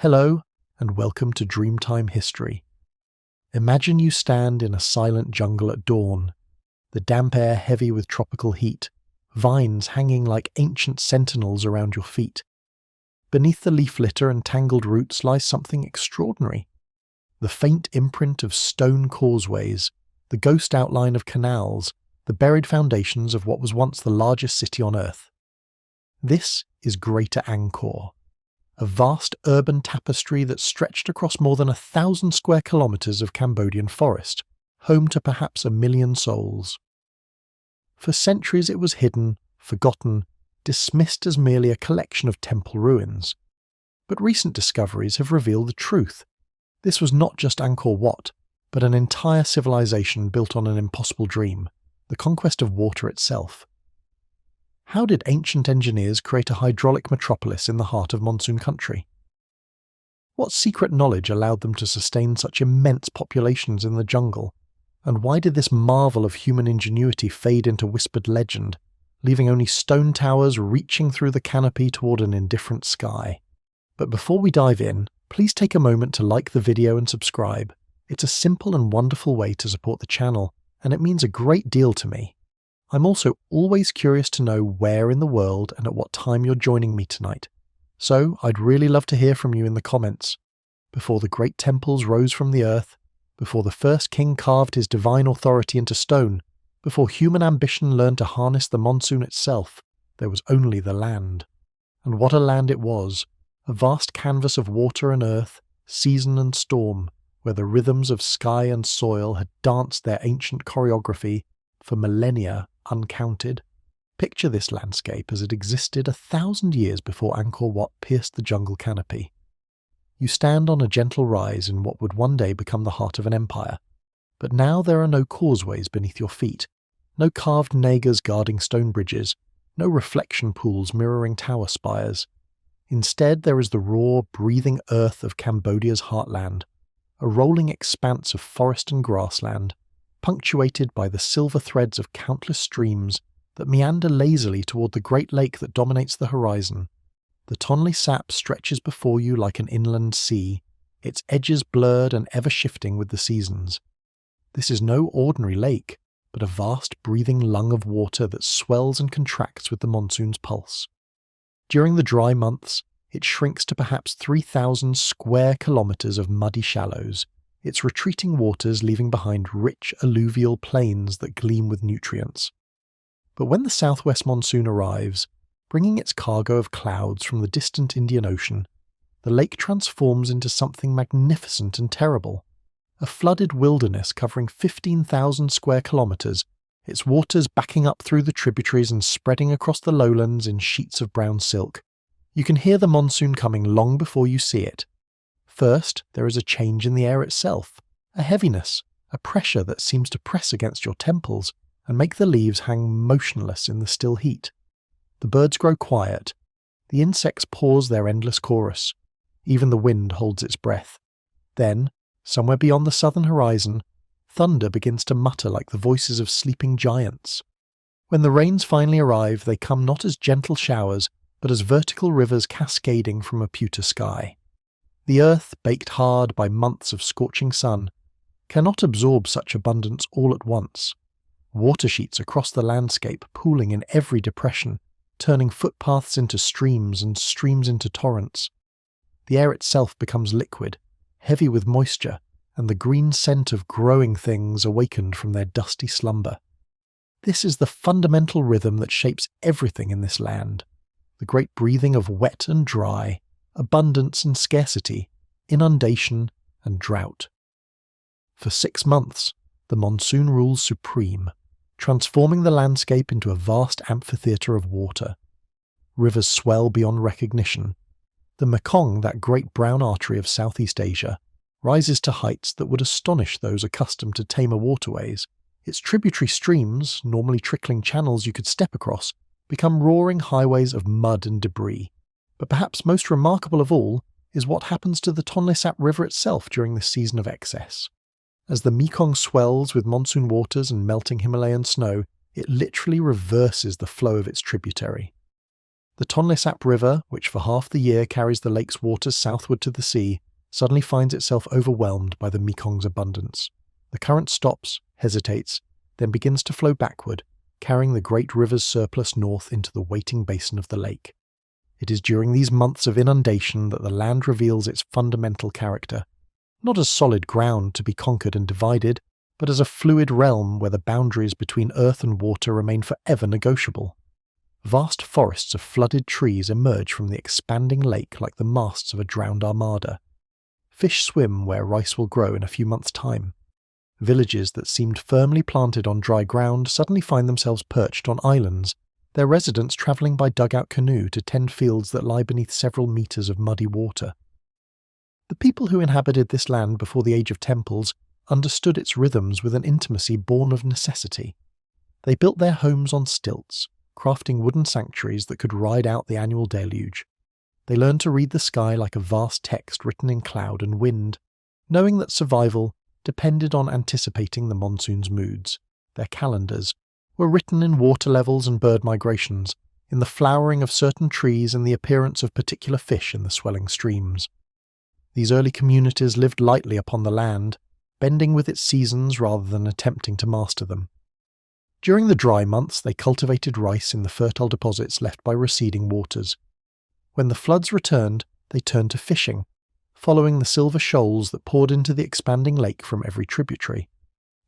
Hello, and welcome to Dreamtime History. Imagine you stand in a silent jungle at dawn, the damp air heavy with tropical heat, vines hanging like ancient sentinels around your feet. Beneath the leaf litter and tangled roots lies something extraordinary. The faint imprint of stone causeways, the ghost outline of canals, the buried foundations of what was once the largest city on Earth. This is Greater Angkor, a vast urban tapestry that stretched across more than 1,000 square kilometres of Cambodian forest, home to perhaps 1 million souls. For centuries it was hidden, forgotten, dismissed as merely a collection of temple ruins. But recent discoveries have revealed the truth. This was not just Angkor Wat, but an entire civilization built on an impossible dream, the conquest of water itself. How did ancient engineers create a hydraulic metropolis in the heart of monsoon country? What secret knowledge allowed them to sustain such immense populations in the jungle? And why did this marvel of human ingenuity fade into whispered legend, leaving only stone towers reaching through the canopy toward an indifferent sky? But before we dive in, please take a moment to like the video and subscribe. It's a simple and wonderful way to support the channel, and it means a great deal to me. I'm also always curious to know where in the world and at what time you're joining me tonight. So I'd really love to hear from you in the comments. Before the great temples rose from the earth, before the first king carved his divine authority into stone, before human ambition learned to harness the monsoon itself, there was only the land. And what a land it was, a vast canvas of water and earth, season and storm, where the rhythms of sky and soil had danced their ancient choreography for millennia uncounted. Picture this landscape as it existed 1,000 years before Angkor Wat pierced the jungle canopy. You stand on a gentle rise in what would one day become the heart of an empire. But now there are no causeways beneath your feet, no carved nagas guarding stone bridges, no reflection pools mirroring tower spires. Instead there is the raw, breathing earth of Cambodia's heartland, a rolling expanse of forest and grassland, punctuated by the silver threads of countless streams that meander lazily toward the great lake that dominates the horizon. The Tonle Sap stretches before you like an inland sea, its edges blurred and ever-shifting with the seasons. This is no ordinary lake, but a vast breathing lung of water that swells and contracts with the monsoon's pulse. During the dry months, it shrinks to perhaps 3,000 square kilometres of muddy shallows, its retreating waters leaving behind rich alluvial plains that gleam with nutrients. But when the southwest monsoon arrives, bringing its cargo of clouds from the distant Indian Ocean, the lake transforms into something magnificent and terrible. A flooded wilderness covering 15,000 square kilometres, its waters backing up through the tributaries and spreading across the lowlands in sheets of brown silk. You can hear the monsoon coming long before you see it. First, there is a change in the air itself, a heaviness, a pressure that seems to press against your temples and make the leaves hang motionless in the still heat. The birds grow quiet. The insects pause their endless chorus. Even the wind holds its breath. Then, somewhere beyond the southern horizon, thunder begins to mutter like the voices of sleeping giants. When the rains finally arrive, they come not as gentle showers, but as vertical rivers cascading from a pewter sky. The earth, baked hard by months of scorching sun, cannot absorb such abundance all at once. Water sheets across the landscape pooling in every depression, turning footpaths into streams and streams into torrents. The air itself becomes liquid, heavy with moisture, and the green scent of growing things awakened from their dusty slumber. This is the fundamental rhythm that shapes everything in this land, the great breathing of wet and dry, abundance and scarcity, inundation and drought. For 6 months, the monsoon rules supreme, transforming the landscape into a vast amphitheatre of water. Rivers swell beyond recognition. The Mekong, that great brown artery of Southeast Asia, rises to heights that would astonish those accustomed to tamer waterways. Its tributary streams, normally trickling channels you could step across, become roaring highways of mud and debris. But perhaps most remarkable of all is what happens to the Tonle Sap River itself during this season of excess. As the Mekong swells with monsoon waters and melting Himalayan snow, it literally reverses the flow of its tributary. The Tonle Sap River, which for half the year carries the lake's waters southward to the sea, suddenly finds itself overwhelmed by the Mekong's abundance. The current stops, hesitates, then begins to flow backward, carrying the great river's surplus north into the waiting basin of the lake. It is during these months of inundation that the land reveals its fundamental character, not as solid ground to be conquered and divided, but as a fluid realm where the boundaries between earth and water remain forever negotiable. Vast forests of flooded trees emerge from the expanding lake like the masts of a drowned armada. Fish swim where rice will grow in a few months' time. Villages that seemed firmly planted on dry ground suddenly find themselves perched on islands, their residents travelling by dugout canoe to tend fields that lie beneath several metres of muddy water. The people who inhabited this land before the age of temples understood its rhythms with an intimacy born of necessity. They built their homes on stilts, crafting wooden sanctuaries that could ride out the annual deluge. They learned to read the sky like a vast text written in cloud and wind, knowing that survival depended on anticipating the monsoon's moods. Their calendars were written in water levels and bird migrations, in the flowering of certain trees and the appearance of particular fish in the swelling streams. These early communities lived lightly upon the land, bending with its seasons rather than attempting to master them. During the dry months, they cultivated rice in the fertile deposits left by receding waters. When the floods returned, they turned to fishing, following the silver shoals that poured into the expanding lake from every tributary.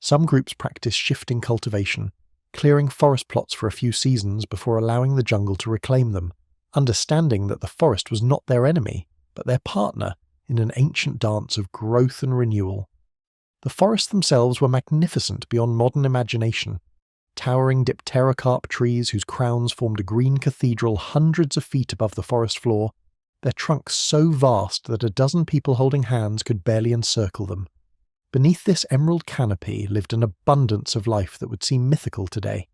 Some groups practiced shifting cultivation, clearing forest plots for a few seasons before allowing the jungle to reclaim them, understanding that the forest was not their enemy, but their partner in an ancient dance of growth and renewal. The forests themselves were magnificent beyond modern imagination. Towering dipterocarp trees whose crowns formed a green cathedral hundreds of feet above the forest floor, their trunks so vast that a dozen people holding hands could barely encircle them. Beneath this emerald canopy lived an abundance of life that would seem mythical today.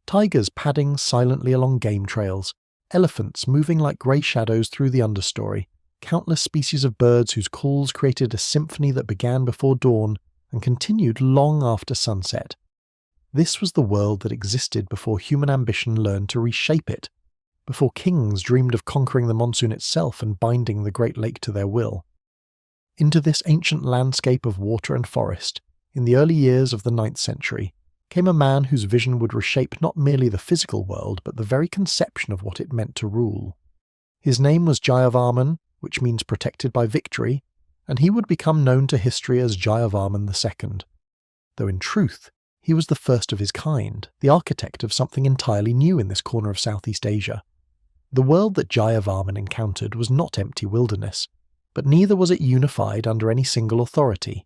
Tigers padding silently along game trails, elephants moving like grey shadows through the understory, countless species of birds whose calls created a symphony that began before dawn and continued long after sunset. This was the world that existed before human ambition learned to reshape it, before kings dreamed of conquering the monsoon itself and binding the Great Lake to their will. Into this ancient landscape of water and forest, in the early years of the 9th century, came a man whose vision would reshape not merely the physical world, but the very conception of what it meant to rule. His name was Jayavarman, which means protected by victory, and he would become known to history as Jayavarman II. Though in truth, he was the first of his kind, the architect of something entirely new in this corner of Southeast Asia. The world that Jayavarman encountered was not empty wilderness, but neither was it unified under any single authority.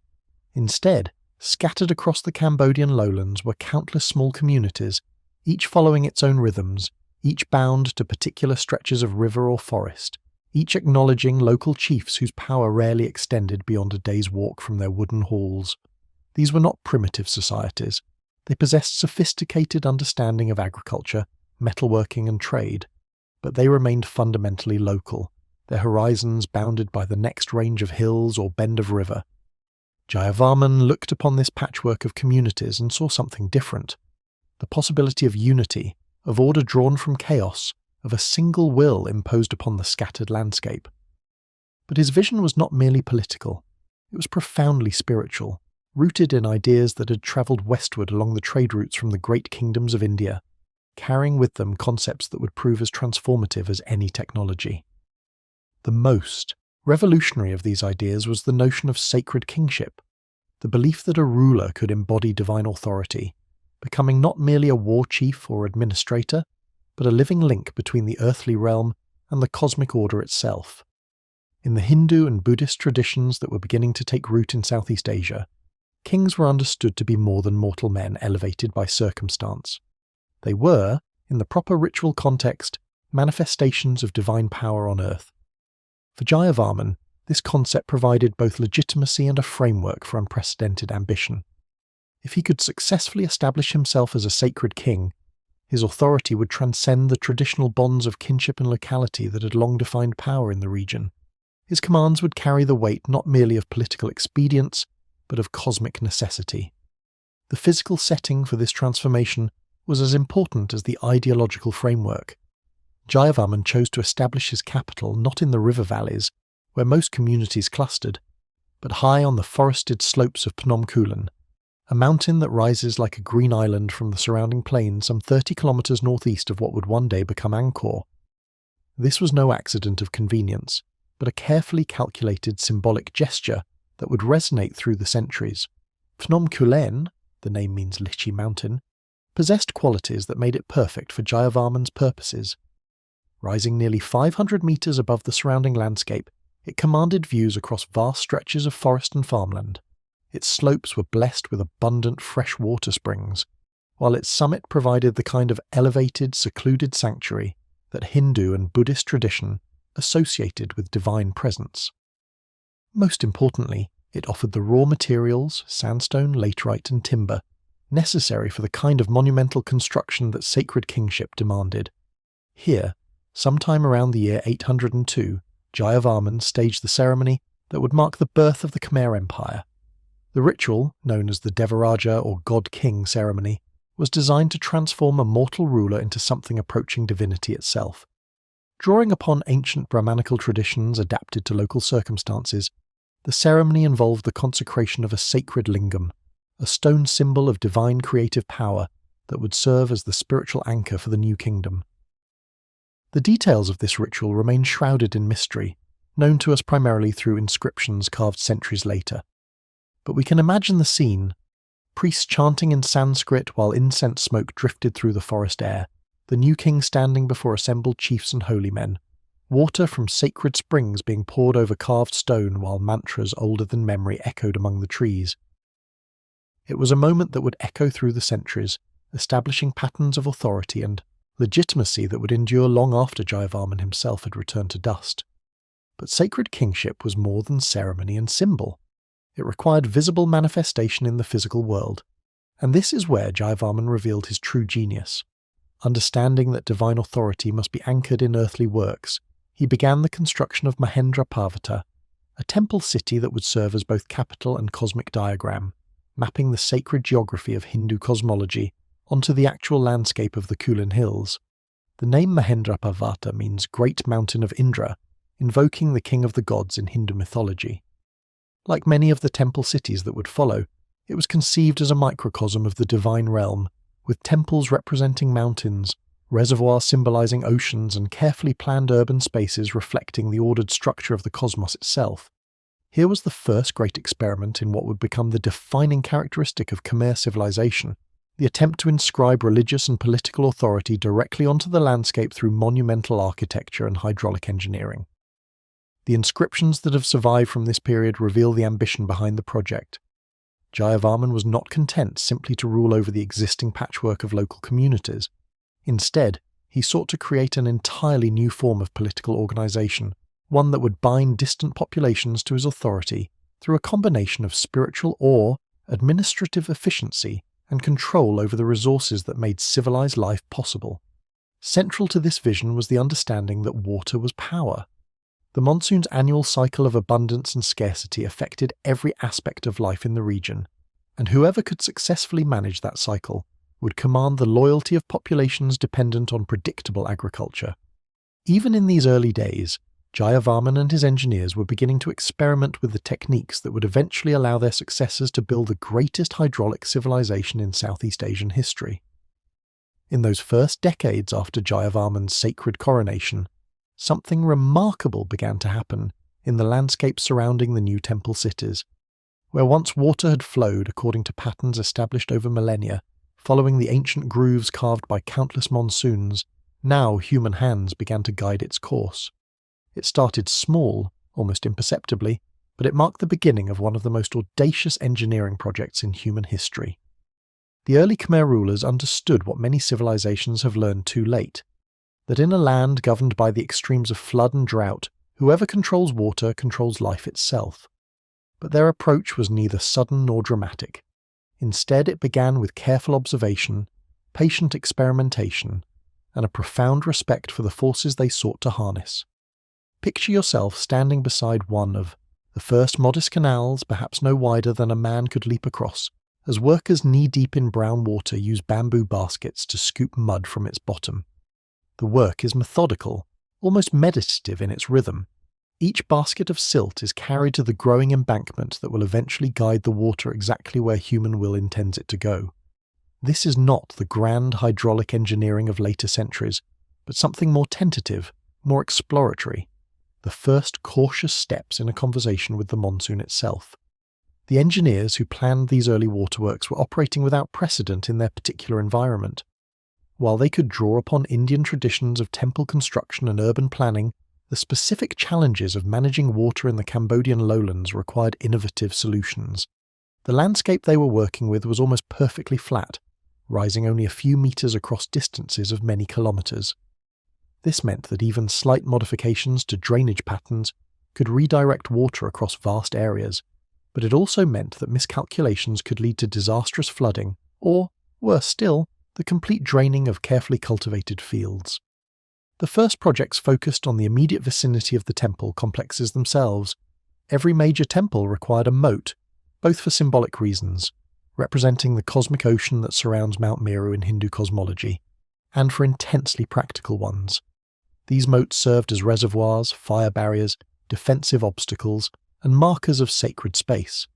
Instead, scattered across the Cambodian lowlands were countless small communities, each following its own rhythms, each bound to particular stretches of river or forest, each acknowledging local chiefs whose power rarely extended beyond a day's walk from their wooden halls. These were not primitive societies. They possessed sophisticated understanding of agriculture, metalworking and trade, but they remained fundamentally local, their horizons bounded by the next range of hills or bend of river. Jayavarman looked upon this patchwork of communities and saw something different. The possibility of unity, of order drawn from chaos, of a single will imposed upon the scattered landscape. But his vision was not merely political. It was profoundly spiritual, rooted in ideas that had travelled westward along the trade routes from the great kingdoms of India, carrying with them concepts that would prove as transformative as any technology. The most revolutionary of these ideas was the notion of sacred kingship, the belief that a ruler could embody divine authority, becoming not merely a war chief or administrator, but a living link between the earthly realm and the cosmic order itself. In the Hindu and Buddhist traditions that were beginning to take root in Southeast Asia, kings were understood to be more than mortal men elevated by circumstance. They were, in the proper ritual context, manifestations of divine power on earth. For Jayavarman, this concept provided both legitimacy and a framework for unprecedented ambition. If he could successfully establish himself as a sacred king, his authority would transcend the traditional bonds of kinship and locality that had long defined power in the region. His commands would carry the weight not merely of political expedience, but of cosmic necessity. The physical setting for this transformation was as important as the ideological framework. Jayavarman chose to establish his capital not in the river valleys, where most communities clustered, but high on the forested slopes of Phnom Kulen, a mountain that rises like a green island from the surrounding plain some 30 kilometers northeast of what would one day become Angkor. This was no accident of convenience, but a carefully calculated symbolic gesture that would resonate through the centuries. Phnom Kulen, the name means Lychee Mountain, possessed qualities that made it perfect for Jayavarman's purposes. Rising nearly 500 meters above the surrounding landscape, it commanded views across vast stretches of forest and farmland. Its slopes were blessed with abundant fresh water springs, while its summit provided the kind of elevated, secluded sanctuary that Hindu and Buddhist tradition associated with divine presence. Most importantly, it offered the raw materials, sandstone, laterite and timber, necessary for the kind of monumental construction that sacred kingship demanded. Here, sometime around the year 802, Jayavarman staged the ceremony that would mark the birth of the Khmer Empire. The ritual, known as the Devaraja or God King ceremony, was designed to transform a mortal ruler into something approaching divinity itself. Drawing upon ancient Brahmanical traditions adapted to local circumstances, the ceremony involved the consecration of a sacred lingam, a stone symbol of divine creative power that would serve as the spiritual anchor for the new kingdom. The details of this ritual remain shrouded in mystery, known to us primarily through inscriptions carved centuries later. But we can imagine the scene: priests chanting in Sanskrit while incense smoke drifted through the forest air, the new king standing before assembled chiefs and holy men, water from sacred springs being poured over carved stone while mantras older than memory echoed among the trees. It was a moment that would echo through the centuries, establishing patterns of authority and legitimacy that would endure long after Jayavarman himself had returned to dust. But sacred kingship was more than ceremony and symbol. It required visible manifestation in the physical world, and this is where Jayavarman revealed his true genius. Understanding that divine authority must be anchored in earthly works, he began the construction of Mahendra Parvata, a temple city that would serve as both capital and cosmic diagram, mapping the sacred geography of Hindu cosmology onto the actual landscape of the Kulen Hills. The name Mahendra Parvata means Great Mountain of Indra, invoking the king of the gods in Hindu mythology. Like many of the temple cities that would follow, it was conceived as a microcosm of the divine realm, with temples representing mountains, reservoirs symbolizing oceans, and carefully planned urban spaces reflecting the ordered structure of the cosmos itself. Here was the first great experiment in what would become the defining characteristic of Khmer civilization, the attempt to inscribe religious and political authority directly onto the landscape through monumental architecture and hydraulic engineering. The inscriptions that have survived from this period reveal the ambition behind the project. Jayavarman was not content simply to rule over the existing patchwork of local communities. Instead, he sought to create an entirely new form of political organization, one that would bind distant populations to his authority through a combination of spiritual awe, administrative efficiency, and control over the resources that made civilized life possible. Central to this vision was the understanding that water was power. The monsoon's annual cycle of abundance and scarcity affected every aspect of life in the region, and whoever could successfully manage that cycle would command the loyalty of populations dependent on predictable agriculture. Even in these early days, Jayavarman and his engineers were beginning to experiment with the techniques that would eventually allow their successors to build the greatest hydraulic civilization in Southeast Asian history. In those first decades after Jayavarman's sacred coronation, something remarkable began to happen in the landscape surrounding the new temple cities. Where once water had flowed according to patterns established over millennia, following the ancient grooves carved by countless monsoons, now human hands began to guide its course. It started small, almost imperceptibly, but it marked the beginning of one of the most audacious engineering projects in human history. The early Khmer rulers understood what many civilizations have learned too late, that in a land governed by the extremes of flood and drought, whoever controls water controls life itself. But their approach was neither sudden nor dramatic. Instead, it began with careful observation, patient experimentation, and a profound respect for the forces they sought to harness. Picture yourself standing beside one of the first modest canals, perhaps no wider than a man could leap across, as workers knee-deep in brown water use bamboo baskets to scoop mud from its bottom. The work is methodical, almost meditative in its rhythm. Each basket of silt is carried to the growing embankment that will eventually guide the water exactly where human will intends it to go. This is not the grand hydraulic engineering of later centuries, but something more tentative, more exploratory. The first cautious steps in a conversation with the monsoon itself. The engineers who planned these early waterworks were operating without precedent in their particular environment. While they could draw upon Indian traditions of temple construction and urban planning, the specific challenges of managing water in the Cambodian lowlands required innovative solutions. The landscape they were working with was almost perfectly flat, rising only a few meters across distances of many kilometers. This meant that even slight modifications to drainage patterns could redirect water across vast areas, but it also meant that miscalculations could lead to disastrous flooding, or, worse still, the complete draining of carefully cultivated fields. The first projects focused on the immediate vicinity of the temple complexes themselves. Every major temple required a moat, both for symbolic reasons, representing the cosmic ocean that surrounds Mount Meru in Hindu cosmology, and for intensely practical ones. These moats served as reservoirs, fire barriers, defensive obstacles, and markers of sacred space.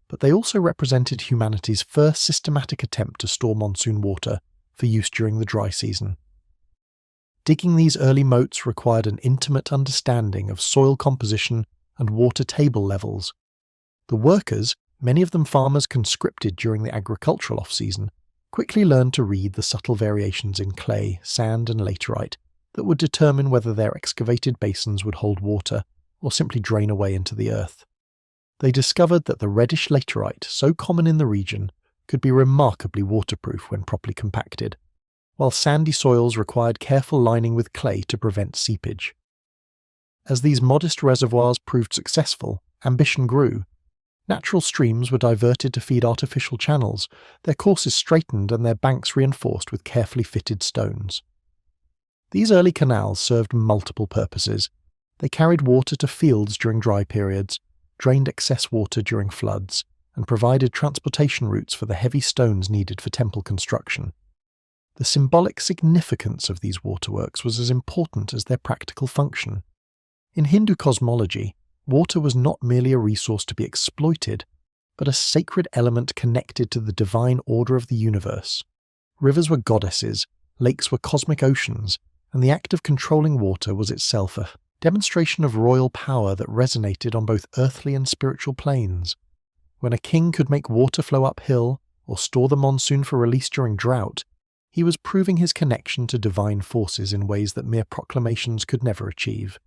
But they also represented humanity's first systematic attempt to store monsoon water for use during the dry season. Digging these early moats required an intimate understanding of soil composition and water table levels. The workers, many of them farmers conscripted during the agricultural off-season, quickly learned to read the subtle variations in clay, sand, and laterite that would determine whether their excavated basins would hold water or simply drain away into the earth. They discovered that the reddish laterite, so common in the region, could be remarkably waterproof when properly compacted, while sandy soils required careful lining with clay to prevent seepage. As these modest reservoirs proved successful, ambition grew. Natural streams were diverted to feed artificial channels, their courses straightened and their banks reinforced with carefully fitted stones. These early canals served multiple purposes. They carried water to fields during dry periods, drained excess water during floods, and provided transportation routes for the heavy stones needed for temple construction. The symbolic significance of these waterworks was as important as their practical function. In Hindu cosmology, water was not merely a resource to be exploited, but a sacred element connected to the divine order of the universe. Rivers were goddesses, lakes were cosmic oceans, and the act of controlling water was itself a demonstration of royal power that resonated on both earthly and spiritual planes. When a king could make water flow uphill, or store the monsoon for release during drought, he was proving his connection to divine forces in ways that mere proclamations could never achieve.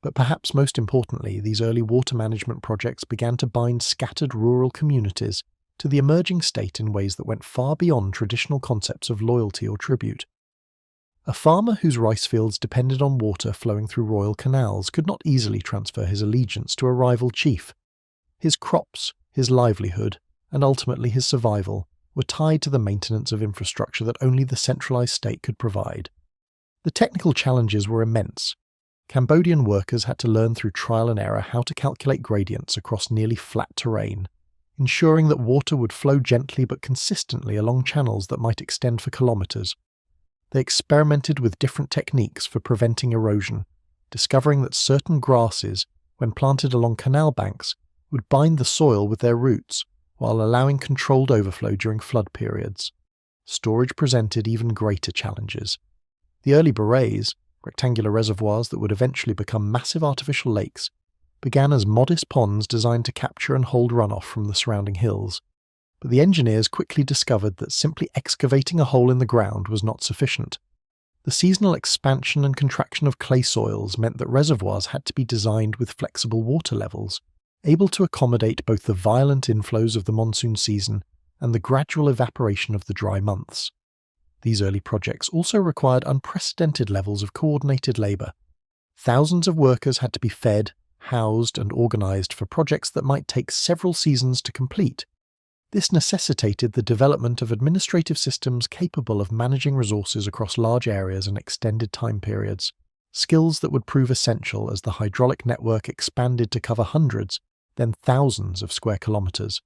But perhaps most importantly, these early water management projects began to bind scattered rural communities to the emerging state in ways that went far beyond traditional concepts of loyalty or tribute. A farmer whose rice fields depended on water flowing through royal canals could not easily transfer his allegiance to a rival chief. His crops, his livelihood, and ultimately his survival were tied to the maintenance of infrastructure that only the centralized state could provide. The technical challenges were immense. Cambodian workers had to learn through trial and error how to calculate gradients across nearly flat terrain, ensuring that water would flow gently but consistently along channels that might extend for kilometers. They experimented with different techniques for preventing erosion, discovering that certain grasses, when planted along canal banks, would bind the soil with their roots, while allowing controlled overflow during flood periods. Storage presented even greater challenges. The early barrays, rectangular reservoirs that would eventually become massive artificial lakes, began as modest ponds designed to capture and hold runoff from the surrounding hills. But the engineers quickly discovered that simply excavating a hole in the ground was not sufficient. The seasonal expansion and contraction of clay soils meant that reservoirs had to be designed with flexible water levels, able to accommodate both the violent inflows of the monsoon season and the gradual evaporation of the dry months. These early projects also required unprecedented levels of coordinated labour. Thousands of workers had to be fed, housed, and organised for projects that might take several seasons to complete. This necessitated the development of administrative systems capable of managing resources across large areas and extended time periods, skills that would prove essential as the hydraulic network expanded to cover hundreds, then thousands of square kilometres.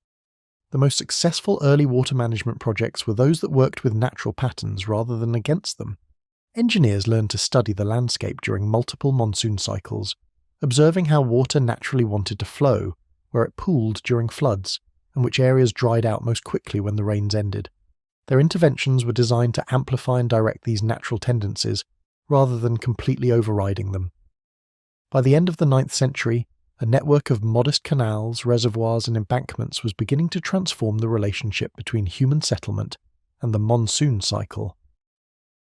The most successful early water management projects were those that worked with natural patterns rather than against them. Engineers learned to study the landscape during multiple monsoon cycles, observing how water naturally wanted to flow, where it pooled during floods, and which areas dried out most quickly when the rains ended. Their interventions were designed to amplify and direct these natural tendencies, rather than completely overriding them. By the end of the 9th century, a network of modest canals, reservoirs, and embankments was beginning to transform the relationship between human settlement and the monsoon cycle.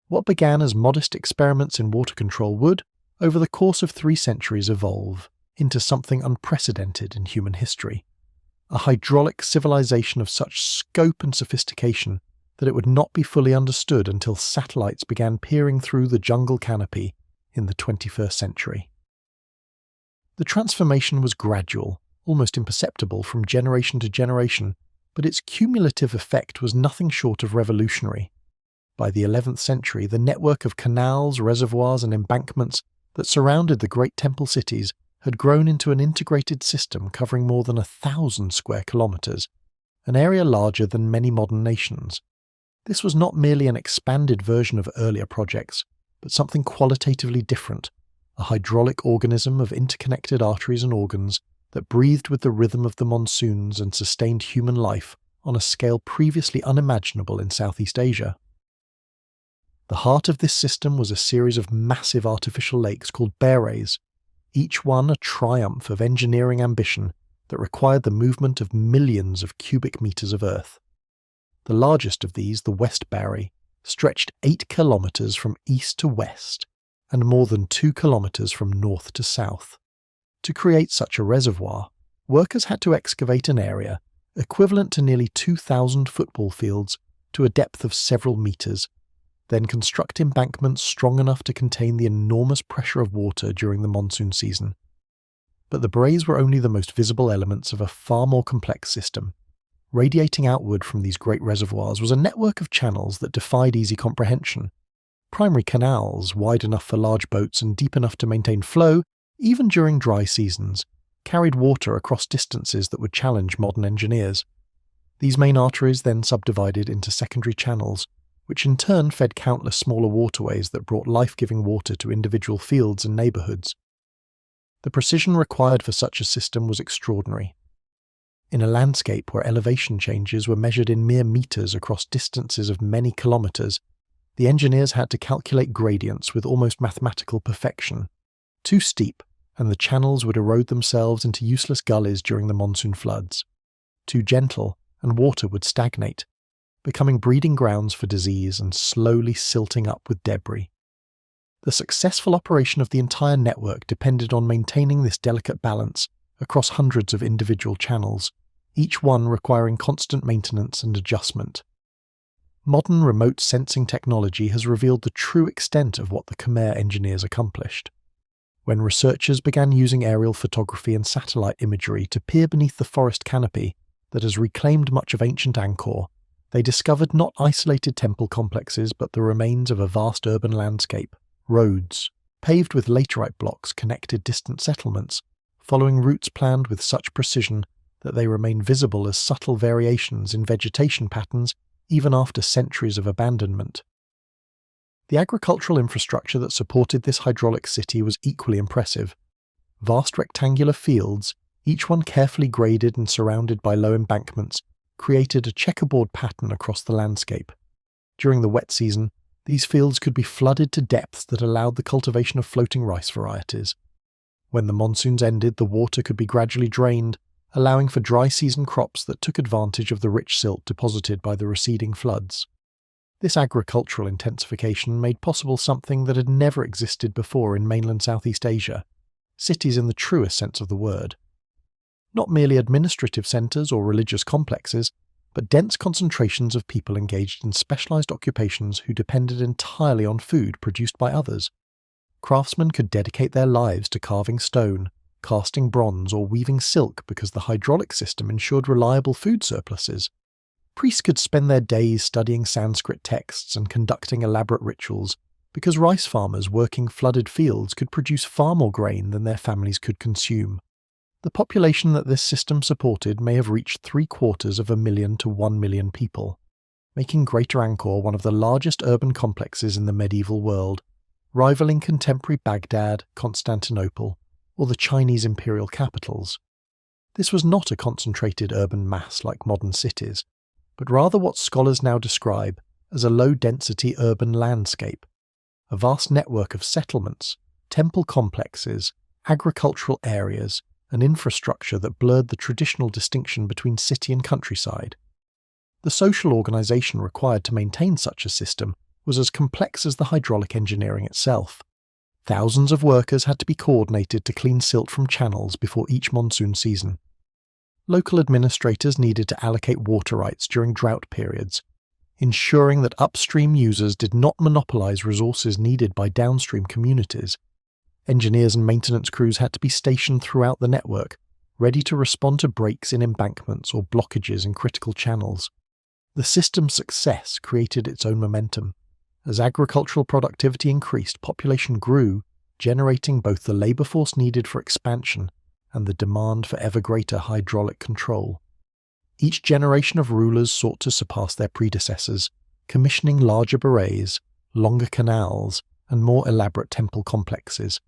What began as modest experiments in water control would, over the course of 3 centuries, evolve into something unprecedented in human history. A hydraulic civilization of such scope and sophistication that it would not be fully understood until satellites began peering through the jungle canopy in the 21st century. The transformation was gradual, almost imperceptible from generation to generation, but its cumulative effect was nothing short of revolutionary. By the 11th century, the network of canals, reservoirs, and embankments that surrounded the great temple cities had grown into an integrated system covering more than 1,000 square kilometers, an area larger than many modern nations. This was not merely an expanded version of earlier projects, but something qualitatively different, a hydraulic organism of interconnected arteries and organs that breathed with the rhythm of the monsoons and sustained human life on a scale previously unimaginable in Southeast Asia. The heart of this system was a series of massive artificial lakes called beres, each one a triumph of engineering ambition that required the movement of millions of cubic meters of earth. The largest of these, the West Barry, stretched 8 kilometers from east to west and more than 2 kilometers from north to south. To create such a reservoir, workers had to excavate an area equivalent to nearly 2,000 football fields to a depth of several meters, then construct embankments strong enough to contain the enormous pressure of water during the monsoon season. But the beres were only the most visible elements of a far more complex system. Radiating outward from these great reservoirs was a network of channels that defied easy comprehension. Primary canals, wide enough for large boats and deep enough to maintain flow, even during dry seasons, carried water across distances that would challenge modern engineers. These main arteries then subdivided into secondary channels, which in turn fed countless smaller waterways that brought life-giving water to individual fields and neighborhoods. The precision required for such a system was extraordinary. In a landscape where elevation changes were measured in mere meters across distances of many kilometers, the engineers had to calculate gradients with almost mathematical perfection. Too steep, and the channels would erode themselves into useless gullies during the monsoon floods. Too gentle, and water would stagnate, becoming breeding grounds for disease and slowly silting up with debris. The successful operation of the entire network depended on maintaining this delicate balance across hundreds of individual channels, each one requiring constant maintenance and adjustment. Modern remote sensing technology has revealed the true extent of what the Khmer engineers accomplished. When researchers began using aerial photography and satellite imagery to peer beneath the forest canopy that has reclaimed much of ancient Angkor, they discovered not isolated temple complexes but the remains of a vast urban landscape. Roads, paved with laterite blocks, connected distant settlements, following routes planned with such precision that they remain visible as subtle variations in vegetation patterns even after centuries of abandonment. The agricultural infrastructure that supported this hydraulic city was equally impressive. Vast rectangular fields, each one carefully graded and surrounded by low embankments, created a checkerboard pattern across the landscape. During the wet season, these fields could be flooded to depths that allowed the cultivation of floating rice varieties. When the monsoons ended, the water could be gradually drained, allowing for dry season crops that took advantage of the rich silt deposited by the receding floods. This agricultural intensification made possible something that had never existed before in mainland Southeast Asia, cities in the truest sense of the word. Not merely administrative centres or religious complexes, but dense concentrations of people engaged in specialised occupations who depended entirely on food produced by others. Craftsmen could dedicate their lives to carving stone, casting bronze, or weaving silk because the hydraulic system ensured reliable food surpluses. Priests could spend their days studying Sanskrit texts and conducting elaborate rituals because rice farmers working flooded fields could produce far more grain than their families could consume. The population that this system supported may have reached 750,000 to 1 million people. making Greater Angkor one of the largest urban complexes in the medieval world, rivaling contemporary Baghdad, Constantinople, or the Chinese imperial capitals. This was not a concentrated urban mass like modern cities, but rather what scholars now describe as a low-density urban landscape, a vast network of settlements, temple complexes, agricultural areas, and infrastructure that blurred the traditional distinction between city and countryside. The social organisation required to maintain such a system was as complex as the hydraulic engineering itself. Thousands of workers had to be coordinated to clean silt from channels before each monsoon season. Local administrators needed to allocate water rights during drought periods, ensuring that upstream users did not monopolise resources needed by downstream communities. Engineers and maintenance crews had to be stationed throughout the network, ready to respond to breaks in embankments or blockages in critical channels. The system's success created its own momentum. As agricultural productivity increased, population grew, generating both the labour force needed for expansion and the demand for ever greater hydraulic control. Each generation of rulers sought to surpass their predecessors, commissioning larger berets, longer canals, and more elaborate temple complexes.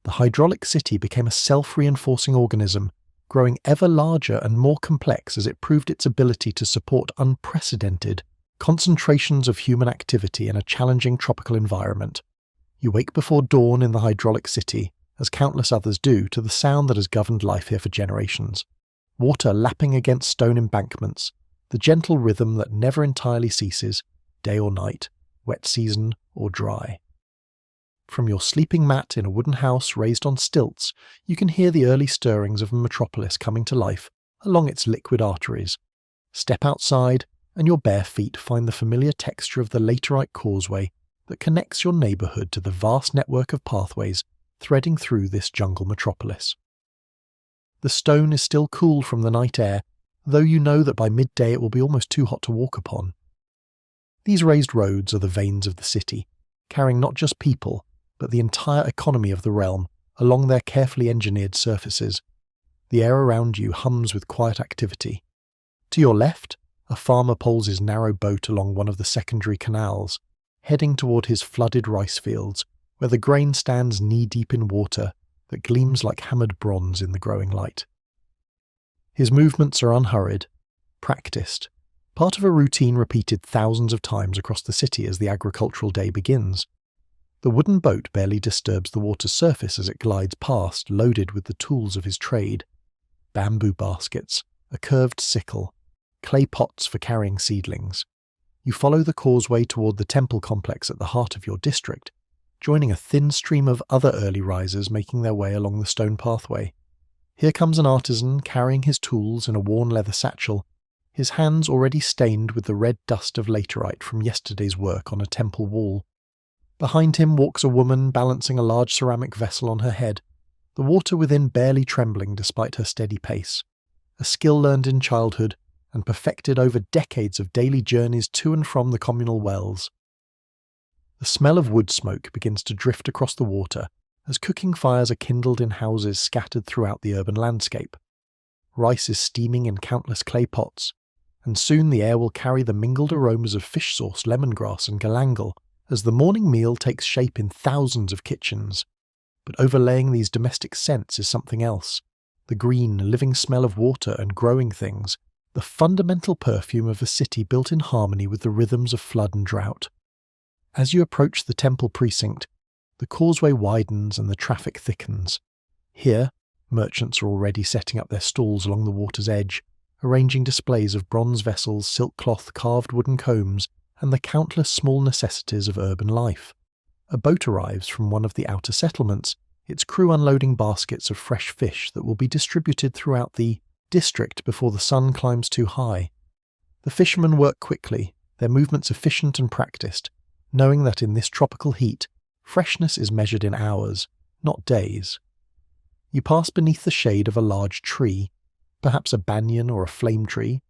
The hydraulic city became a self-reinforcing organism, growing ever larger and more complex as it proved its ability to support unprecedented concentrations of human activity in a challenging tropical environment. You wake before dawn in the hydraulic city, as countless others do, to the sound that has governed life here for generations. Water lapping against stone embankments, the gentle rhythm that never entirely ceases, day or night, wet season or dry. From your sleeping mat in a wooden house raised on stilts, you can hear the early stirrings of a metropolis coming to life along its liquid arteries. Step outside, and your bare feet find the familiar texture of the laterite causeway that connects your neighbourhood to the vast network of pathways threading through this jungle metropolis. The stone is still cool from the night air, though you know that by midday it will be almost too hot to walk upon. These raised roads are the veins of the city, carrying not just people, but the entire economy of the realm along their carefully engineered surfaces. The air around you hums with quiet activity. To your left, a farmer poles his narrow boat along one of the secondary canals, heading toward his flooded rice fields, where the grain stands knee-deep in water that gleams like hammered bronze in the growing light. His movements are unhurried, practiced, part of a routine repeated thousands of times across the city as the agricultural day begins. The wooden boat barely disturbs the water's surface as it glides past, loaded with the tools of his trade: bamboo baskets, a curved sickle, clay pots for carrying seedlings. You follow the causeway toward the temple complex at the heart of your district, joining a thin stream of other early risers making their way along the stone pathway. Here comes an artisan carrying his tools in a worn leather satchel, his hands already stained with the red dust of laterite from yesterday's work on a temple wall. Behind him walks a woman balancing a large ceramic vessel on her head, the water within barely trembling despite her steady pace, a skill learned in childhood and perfected over decades of daily journeys to and from the communal wells. The smell of wood smoke begins to drift across the water as cooking fires are kindled in houses scattered throughout the urban landscape. Rice is steaming in countless clay pots, and soon the air will carry the mingled aromas of fish sauce, lemongrass and galangal as the morning meal takes shape in thousands of kitchens. But overlaying these domestic scents is something else: the green, living smell of water and growing things, the fundamental perfume of a city built in harmony with the rhythms of flood and drought. As you approach the temple precinct, the causeway widens and the traffic thickens. Here, merchants are already setting up their stalls along the water's edge, arranging displays of bronze vessels, silk cloth, carved wooden combs, and the countless small necessities of urban life. A boat arrives from one of the outer settlements, its crew unloading baskets of fresh fish that will be distributed throughout the district before the sun climbs too high. The fishermen work quickly, their movements efficient and practiced, knowing that in this tropical heat, freshness is measured in hours, not days. You pass beneath the shade of a large tree, perhaps a banyan or a flame tree,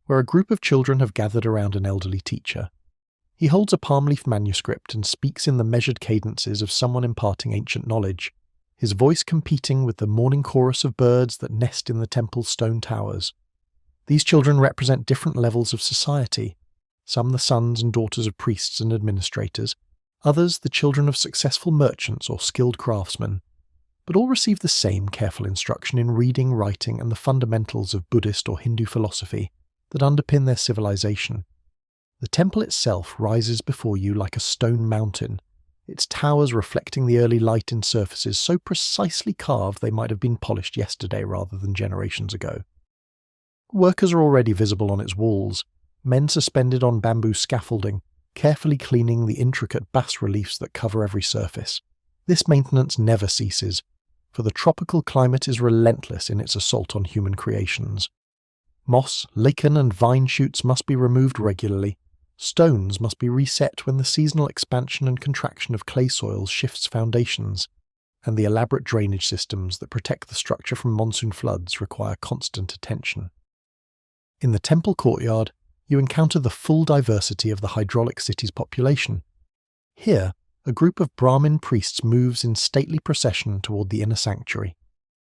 where a group of children have gathered around an elderly teacher. He holds a palm leaf manuscript and speaks in the measured cadences of someone imparting ancient knowledge, his voice competing with the morning chorus of birds that nest in the temple's stone towers. These children represent different levels of society, some the sons and daughters of priests and administrators, others the children of successful merchants or skilled craftsmen, but all received the same careful instruction in reading, writing, and the fundamentals of Buddhist or Hindu philosophy that underpin their civilization. The temple itself rises before you like a stone mountain, its towers reflecting the early light in surfaces so precisely carved they might have been polished yesterday rather than generations ago. Workers are already visible on its walls, men suspended on bamboo scaffolding, carefully cleaning the intricate bas-reliefs that cover every surface. This maintenance never ceases, for the tropical climate is relentless in its assault on human creations. Moss, lichen and vine shoots must be removed regularly. Stones must be reset when the seasonal expansion and contraction of clay soils shifts foundations, and the elaborate drainage systems that protect the structure from monsoon floods require constant attention. In the temple courtyard, you encounter the full diversity of the hydraulic city's population. Here, a group of Brahmin priests moves in stately procession toward the inner sanctuary,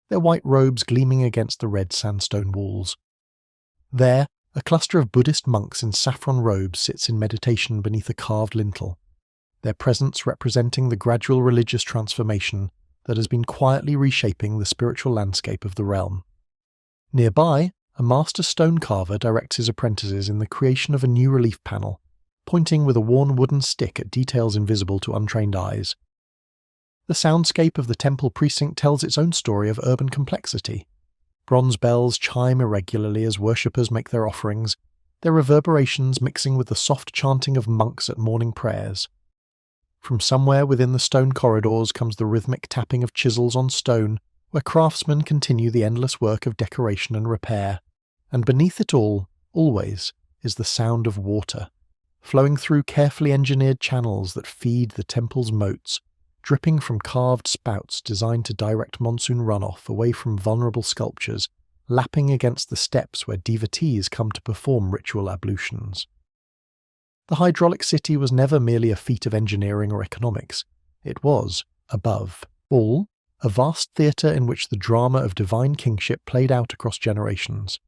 their white robes gleaming against the red sandstone walls. There, a cluster of Buddhist monks in saffron robes sits in meditation beneath a carved lintel, their presence representing the gradual religious transformation that has been quietly reshaping the spiritual landscape of the realm. Nearby, a master stone carver directs his apprentices in the creation of a new relief panel, pointing with a worn wooden stick at details invisible to untrained eyes. The soundscape of the temple precinct tells its own story of urban complexity. Bronze bells chime irregularly as worshippers make their offerings, their reverberations mixing with the soft chanting of monks at morning prayers. From somewhere within the stone corridors comes the rhythmic tapping of chisels on stone, where craftsmen continue the endless work of decoration and repair, and beneath it all, always, is the sound of water, flowing through carefully engineered channels that feed the temple's moats, dripping from carved spouts designed to direct monsoon runoff away from vulnerable sculptures, lapping against the steps where devotees come to perform ritual ablutions. The hydraulic city was never merely a feat of engineering or economics. It was, above all, a vast theatre in which the drama of divine kingship played out across generations.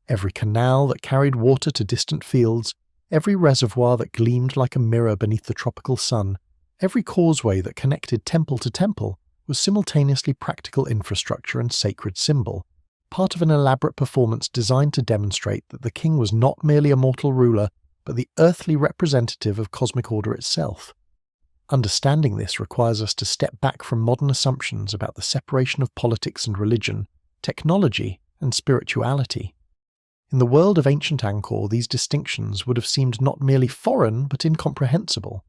Every canal that carried water to distant fields, every reservoir that gleamed like a mirror beneath the tropical sun, every causeway that connected temple to temple was simultaneously practical infrastructure and sacred symbol, part of an elaborate performance designed to demonstrate that the king was not merely a mortal ruler, but the earthly representative of cosmic order itself. Understanding this requires us to step back from modern assumptions about the separation of politics and religion, technology and spirituality. In the world of ancient Angkor, these distinctions would have seemed not merely foreign but incomprehensible.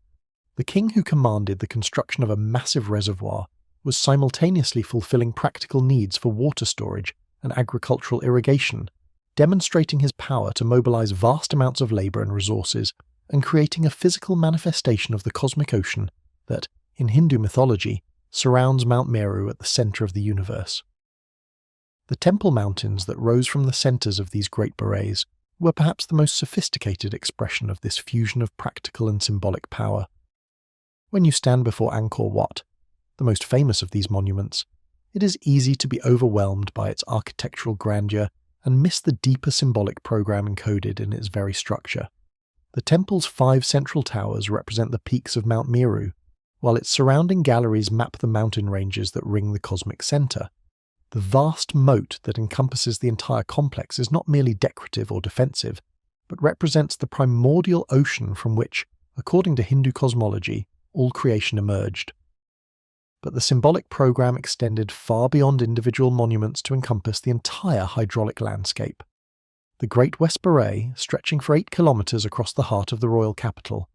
The king who commanded the construction of a massive reservoir was simultaneously fulfilling practical needs for water storage and agricultural irrigation, demonstrating his power to mobilize vast amounts of labor and resources, and creating a physical manifestation of the cosmic ocean that, in Hindu mythology, surrounds Mount Meru at the center of the universe. The temple mountains that rose from the centers of these great berets were perhaps the most sophisticated expression of this fusion of practical and symbolic power. When you stand before Angkor Wat, the most famous of these monuments, it is easy to be overwhelmed by its architectural grandeur and miss the deeper symbolic program encoded in its very structure. The temple's 5 central towers represent the peaks of Mount Meru, while its surrounding galleries map the mountain ranges that ring the cosmic center. The vast moat that encompasses the entire complex is not merely decorative or defensive, but represents the primordial ocean from which, according to Hindu cosmology, all creation emerged. But the symbolic program extended far beyond individual monuments to encompass the entire hydraulic landscape. The Great West Beret, stretching for 8 kilometers across the heart of the royal capital,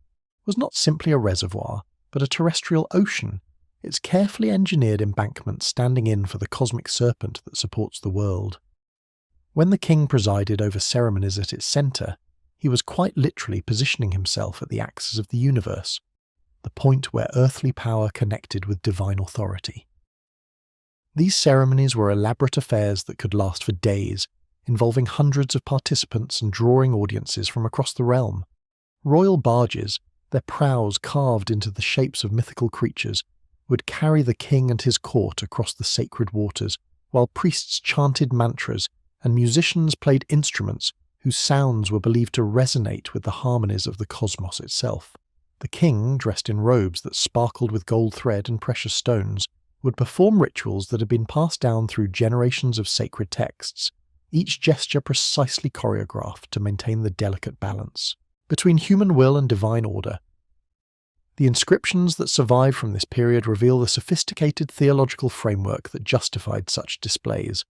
was not simply a reservoir, but a terrestrial ocean, its carefully engineered embankment standing in for the cosmic serpent that supports the world. When the king presided over ceremonies at its center, he was quite literally positioning himself at the axis of the universe, the point where earthly power connected with divine authority. These ceremonies were elaborate affairs that could last for days, involving hundreds of participants and drawing audiences from across the realm. Royal barges, their prows carved into the shapes of mythical creatures, would carry the king and his court across the sacred waters, while priests chanted mantras and musicians played instruments whose sounds were believed to resonate with the harmonies of the cosmos itself. The king, dressed in robes that sparkled with gold thread and precious stones, would perform rituals that had been passed down through generations of sacred texts, each gesture precisely choreographed to maintain the delicate balance between human will and divine order. The inscriptions that survive from this period reveal the sophisticated theological framework that justified such displays.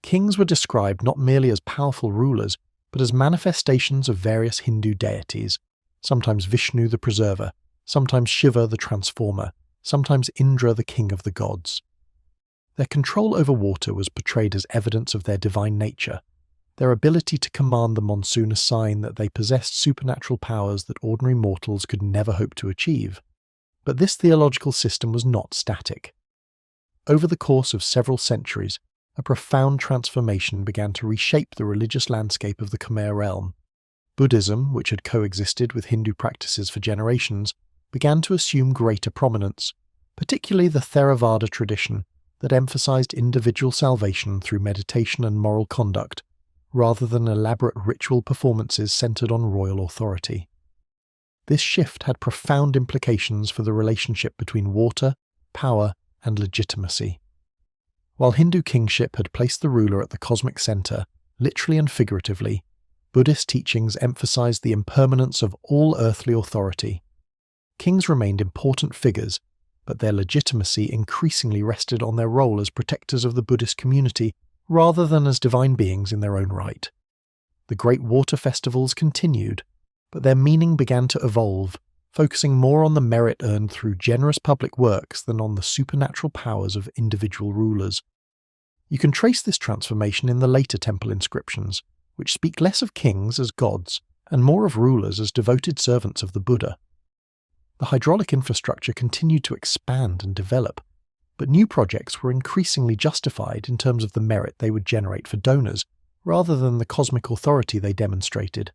Kings were described not merely as powerful rulers, but as manifestations of various Hindu deities, sometimes Vishnu the Preserver, sometimes Shiva the Transformer, sometimes Indra the King of the Gods. Their control over water was portrayed as evidence of their divine nature. Their ability to command the monsoon a sign that they possessed supernatural powers that ordinary mortals could never hope to achieve. But this theological system was not static. Over the course of several centuries, a profound transformation began to reshape the religious landscape of the Khmer realm. Buddhism, which had coexisted with Hindu practices for generations, began to assume greater prominence, particularly the Theravada tradition that emphasized individual salvation through meditation and moral conduct, rather than elaborate ritual performances centered on royal authority. This shift had profound implications for the relationship between water, power, and legitimacy. While Hindu kingship had placed the ruler at the cosmic center, literally and figuratively, Buddhist teachings emphasized the impermanence of all earthly authority. Kings remained important figures, but their legitimacy increasingly rested on their role as protectors of the Buddhist community rather than as divine beings in their own right. The great water festivals continued, but their meaning began to evolve, focusing more on the merit earned through generous public works than on the supernatural powers of individual rulers. You can trace this transformation in the later temple inscriptions, which speak less of kings as gods and more of rulers as devoted servants of the Buddha. The hydraulic infrastructure continued to expand and develop, but new projects were increasingly justified in terms of the merit they would generate for donors, rather than the cosmic authority they demonstrated.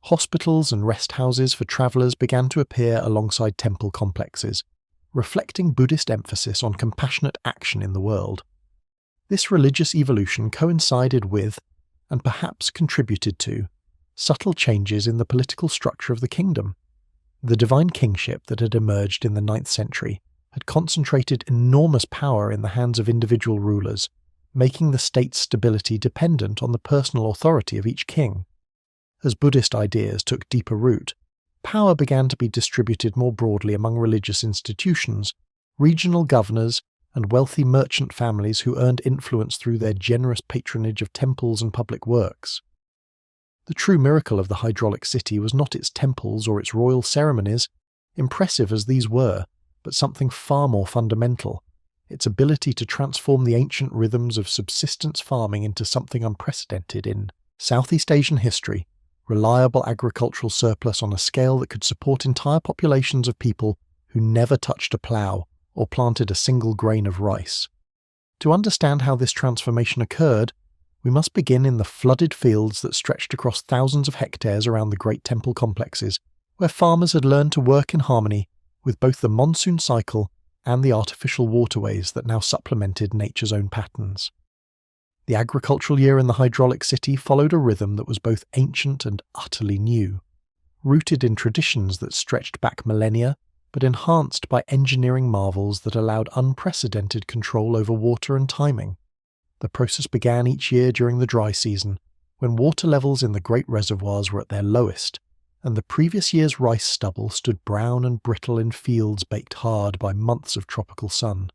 Hospitals and rest houses for travellers began to appear alongside temple complexes, reflecting Buddhist emphasis on compassionate action in the world. This religious evolution coincided with, and perhaps contributed to, subtle changes in the political structure of the kingdom. The divine kingship that had emerged in the 9th century had concentrated enormous power in the hands of individual rulers, making the state's stability dependent on the personal authority of each king. As Buddhist ideas took deeper root, power began to be distributed more broadly among religious institutions, regional governors, and wealthy merchant families who earned influence through their generous patronage of temples and public works. The true miracle of the hydraulic city was not its temples or its royal ceremonies, impressive as these were, but something far more fundamental, its ability to transform the ancient rhythms of subsistence farming into something unprecedented in Southeast Asian history, reliable agricultural surplus on a scale that could support entire populations of people who never touched a plough or planted a single grain of rice. To understand how this transformation occurred, we must begin in the flooded fields that stretched across thousands of hectares around the great temple complexes, where farmers had learned to work in harmony with both the monsoon cycle and the artificial waterways that now supplemented nature's own patterns. The agricultural year in the hydraulic city followed a rhythm that was both ancient and utterly new, rooted in traditions that stretched back millennia, but enhanced by engineering marvels that allowed unprecedented control over water and timing. The process began each year during the dry season, when water levels in the great reservoirs were at their lowest, and the previous year's rice stubble stood brown and brittle in fields baked hard by months of tropical sun.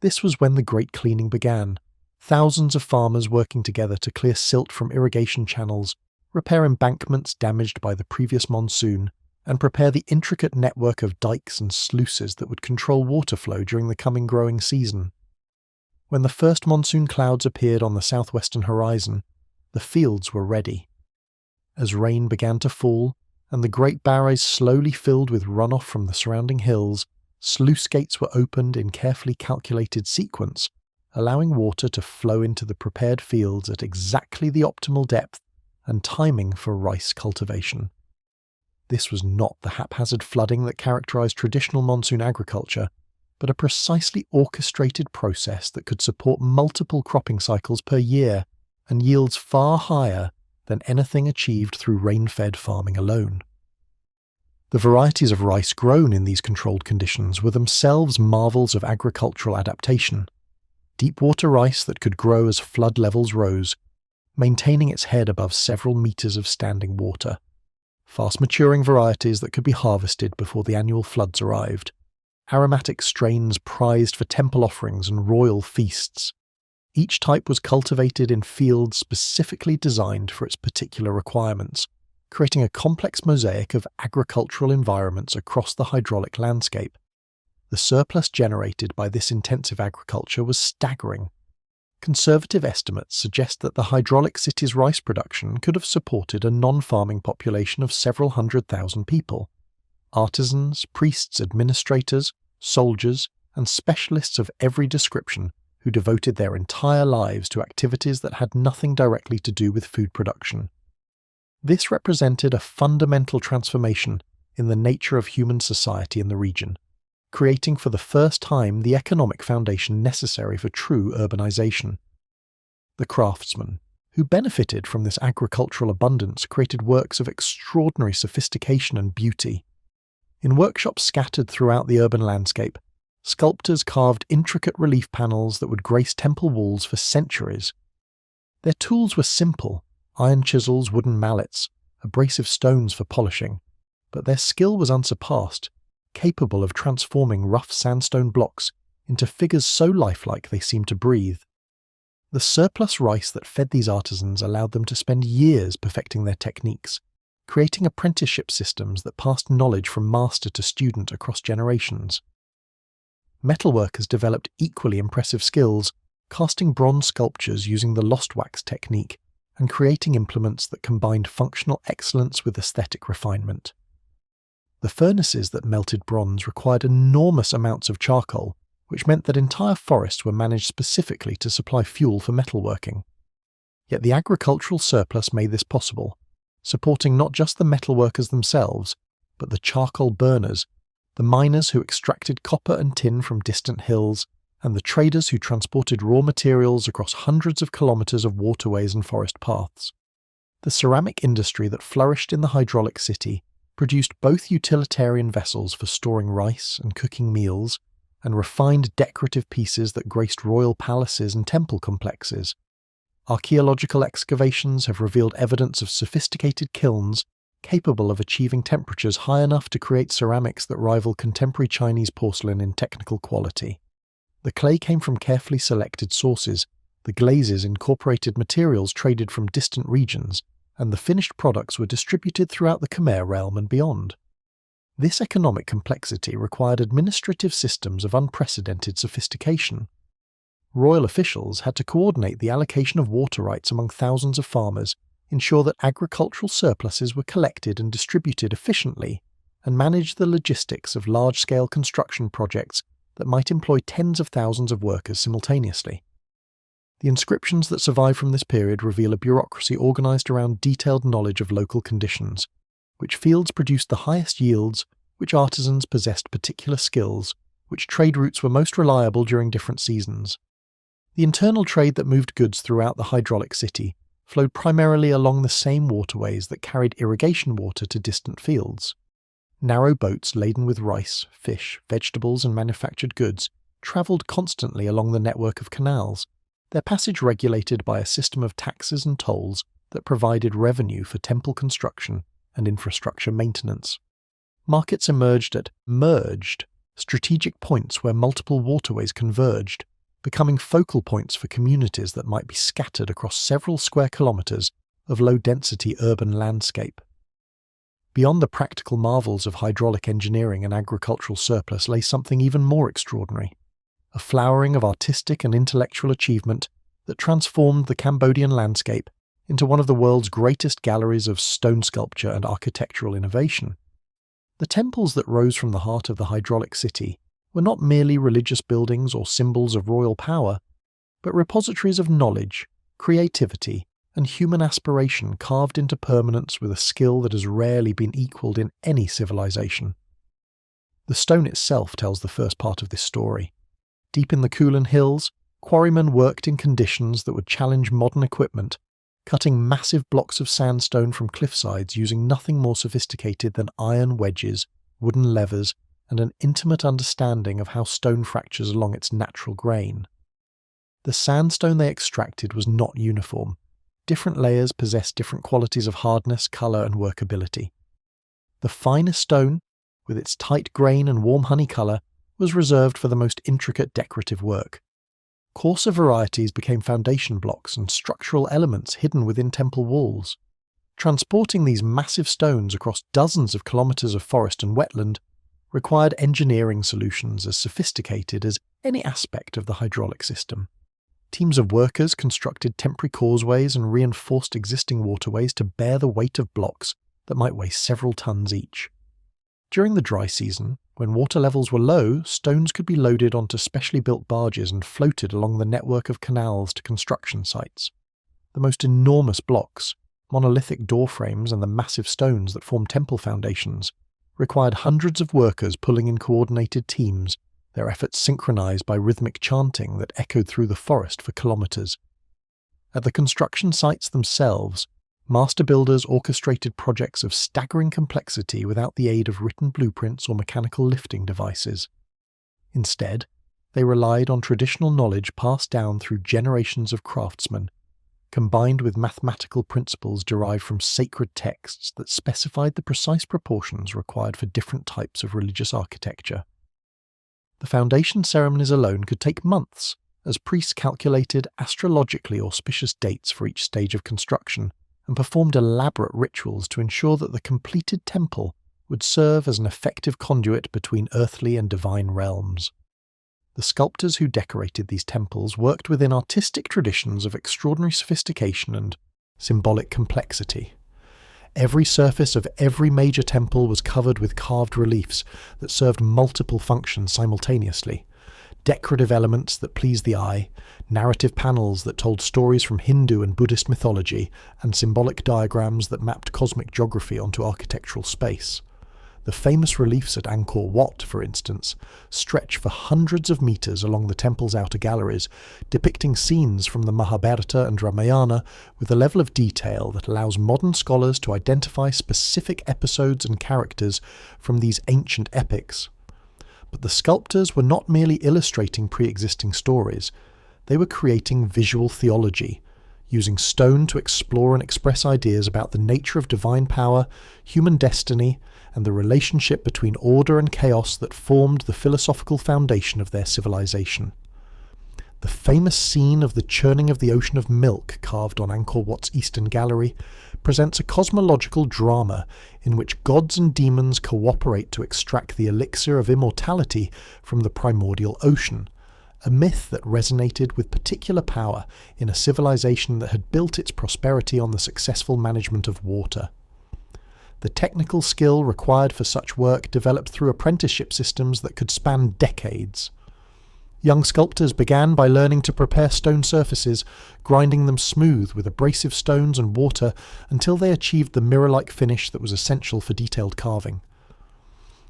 This was when the great cleaning began, thousands of farmers working together to clear silt from irrigation channels, repair embankments damaged by the previous monsoon, and prepare the intricate network of dikes and sluices that would control water flow during the coming growing season. When the first monsoon clouds appeared on the southwestern horizon, the fields were ready. As rain began to fall, and the great barrages slowly filled with runoff from the surrounding hills, sluice gates were opened in carefully calculated sequence, allowing water to flow into the prepared fields at exactly the optimal depth and timing for rice cultivation. This was not the haphazard flooding that characterized traditional monsoon agriculture, but a precisely orchestrated process that could support multiple cropping cycles per year and yields far higher than anything achieved through rain-fed farming alone. The varieties of rice grown in these controlled conditions were themselves marvels of agricultural adaptation. Deep-water rice that could grow as flood levels rose, maintaining its head above several meters of standing water. Fast-maturing varieties that could be harvested before the annual floods arrived. Aromatic strains prized for temple offerings and royal feasts. Each type was cultivated in fields specifically designed for its particular requirements, creating a complex mosaic of agricultural environments across the hydraulic landscape. The surplus generated by this intensive agriculture was staggering. Conservative estimates suggest that the hydraulic city's rice production could have supported a non-farming population of several 100,000 people. Artisans, priests, administrators, soldiers, and specialists of every description who devoted their entire lives to activities that had nothing directly to do with food production. This represented a fundamental transformation in the nature of human society in the region, creating for the first time the economic foundation necessary for true urbanization. The craftsmen, who benefited from this agricultural abundance, created works of extraordinary sophistication and beauty. In workshops scattered throughout the urban landscape, sculptors carved intricate relief panels that would grace temple walls for centuries. Their tools were simple: iron chisels, wooden mallets, abrasive stones for polishing, but their skill was unsurpassed, capable of transforming rough sandstone blocks into figures so lifelike they seemed to breathe. The surplus rice that fed these artisans allowed them to spend years perfecting their techniques, creating apprenticeship systems that passed knowledge from master to student across generations. Metalworkers developed equally impressive skills, casting bronze sculptures using the lost wax technique and creating implements that combined functional excellence with aesthetic refinement. The furnaces that melted bronze required enormous amounts of charcoal, which meant that entire forests were managed specifically to supply fuel for metalworking. Yet the agricultural surplus made this possible, supporting not just the metalworkers themselves, but the charcoal burners, the miners who extracted copper and tin from distant hills, and the traders who transported raw materials across hundreds of kilometers of waterways and forest paths. The ceramic industry that flourished in the hydraulic city produced both utilitarian vessels for storing rice and cooking meals, and refined decorative pieces that graced royal palaces and temple complexes. Archaeological excavations have revealed evidence of sophisticated kilns capable of achieving temperatures high enough to create ceramics that rival contemporary Chinese porcelain in technical quality. The clay came from carefully selected sources, the glazes incorporated materials traded from distant regions, and the finished products were distributed throughout the Khmer realm and beyond. This economic complexity required administrative systems of unprecedented sophistication. Royal officials had to coordinate the allocation of water rights among thousands of farmers, ensure that agricultural surpluses were collected and distributed efficiently, and manage the logistics of large-scale construction projects that might employ tens of thousands of workers simultaneously. The inscriptions that survive from this period reveal a bureaucracy organized around detailed knowledge of local conditions, which fields produced the highest yields, which artisans possessed particular skills, which trade routes were most reliable during different seasons. The internal trade that moved goods throughout the hydraulic city flowed primarily along the same waterways that carried irrigation water to distant fields. Narrow boats laden with rice, fish, vegetables, and manufactured goods travelled constantly along the network of canals, their passage regulated by a system of taxes and tolls that provided revenue for temple construction and infrastructure maintenance. Markets emerged at merged, strategic points where multiple waterways converged, becoming focal points for communities that might be scattered across several square kilometres of low-density urban landscape. Beyond the practical marvels of hydraulic engineering and agricultural surplus lay something even more extraordinary, a flowering of artistic and intellectual achievement that transformed the Cambodian landscape into one of the world's greatest galleries of stone sculpture and architectural innovation. The temples that rose from the heart of the hydraulic city were not merely religious buildings or symbols of royal power, but repositories of knowledge, creativity, and human aspiration carved into permanence with a skill that has rarely been equalled in any civilization. The stone itself tells the first part of this story. Deep in the Kulin Hills, quarrymen worked in conditions that would challenge modern equipment, cutting massive blocks of sandstone from cliffsides using nothing more sophisticated than iron wedges, wooden levers, and an intimate understanding of how stone fractures along its natural grain. The sandstone they extracted was not uniform. Different layers possessed different qualities of hardness, colour, and workability. The finest stone, with its tight grain and warm honey colour, was reserved for the most intricate decorative work. Coarser varieties became foundation blocks and structural elements hidden within temple walls. Transporting these massive stones across dozens of kilometres of forest and wetland required engineering solutions as sophisticated as any aspect of the hydraulic system. Teams of workers constructed temporary causeways and reinforced existing waterways to bear the weight of blocks that might weigh several tons each. During the dry season, when water levels were low, stones could be loaded onto specially built barges and floated along the network of canals to construction sites. The most enormous blocks, monolithic door frames and the massive stones that formed temple foundations, required hundreds of workers pulling in coordinated teams, their efforts synchronized by rhythmic chanting that echoed through the forest for kilometers. At the construction sites themselves, master builders orchestrated projects of staggering complexity without the aid of written blueprints or mechanical lifting devices. Instead, they relied on traditional knowledge passed down through generations of craftsmen, combined with mathematical principles derived from sacred texts that specified the precise proportions required for different types of religious architecture. The foundation ceremonies alone could take months, as priests calculated astrologically auspicious dates for each stage of construction and performed elaborate rituals to ensure that the completed temple would serve as an effective conduit between earthly and divine realms. The sculptors who decorated these temples worked within artistic traditions of extraordinary sophistication and symbolic complexity. Every surface of every major temple was covered with carved reliefs that served multiple functions simultaneously. Decorative elements that pleased the eye, narrative panels that told stories from Hindu and Buddhist mythology, and symbolic diagrams that mapped cosmic geography onto architectural space. The famous reliefs at Angkor Wat, for instance, stretch for hundreds of meters along the temple's outer galleries, depicting scenes from the Mahabharata and Ramayana with a level of detail that allows modern scholars to identify specific episodes and characters from these ancient epics. But the sculptors were not merely illustrating pre-existing stories, they were creating visual theology, using stone to explore and express ideas about the nature of divine power, human destiny, and the relationship between order and chaos that formed the philosophical foundation of their civilization. The famous scene of the churning of the ocean of milk carved on Angkor Wat's eastern gallery presents a cosmological drama in which gods and demons cooperate to extract the elixir of immortality from the primordial ocean, a myth that resonated with particular power in a civilization that had built its prosperity on the successful management of water. The technical skill required for such work developed through apprenticeship systems that could span decades. Young sculptors began by learning to prepare stone surfaces, grinding them smooth with abrasive stones and water until they achieved the mirror-like finish that was essential for detailed carving.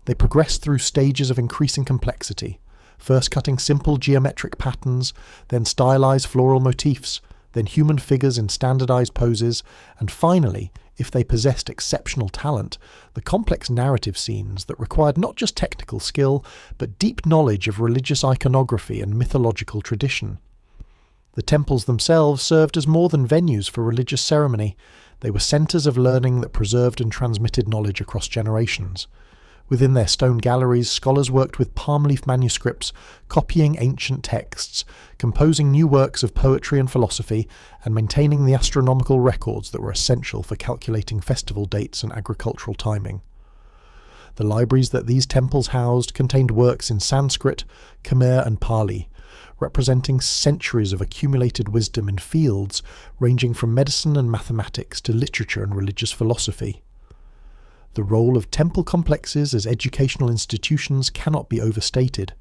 They progressed through stages of increasing complexity, first cutting simple geometric patterns, then stylized floral motifs, then human figures in standardized poses, and finally, if they possessed exceptional talent, the complex narrative scenes that required not just technical skill, but deep knowledge of religious iconography and mythological tradition. The temples themselves served as more than venues for religious ceremony. They were centers of learning that preserved and transmitted knowledge across generations. Within their stone galleries, scholars worked with palm leaf manuscripts, copying ancient texts, composing new works of poetry and philosophy, and maintaining the astronomical records that were essential for calculating festival dates and agricultural timing. The libraries that these temples housed contained works in Sanskrit, Khmer, and Pali, representing centuries of accumulated wisdom in fields ranging from medicine and mathematics to literature and religious philosophy. The role of temple complexes as educational institutions cannot be overstated.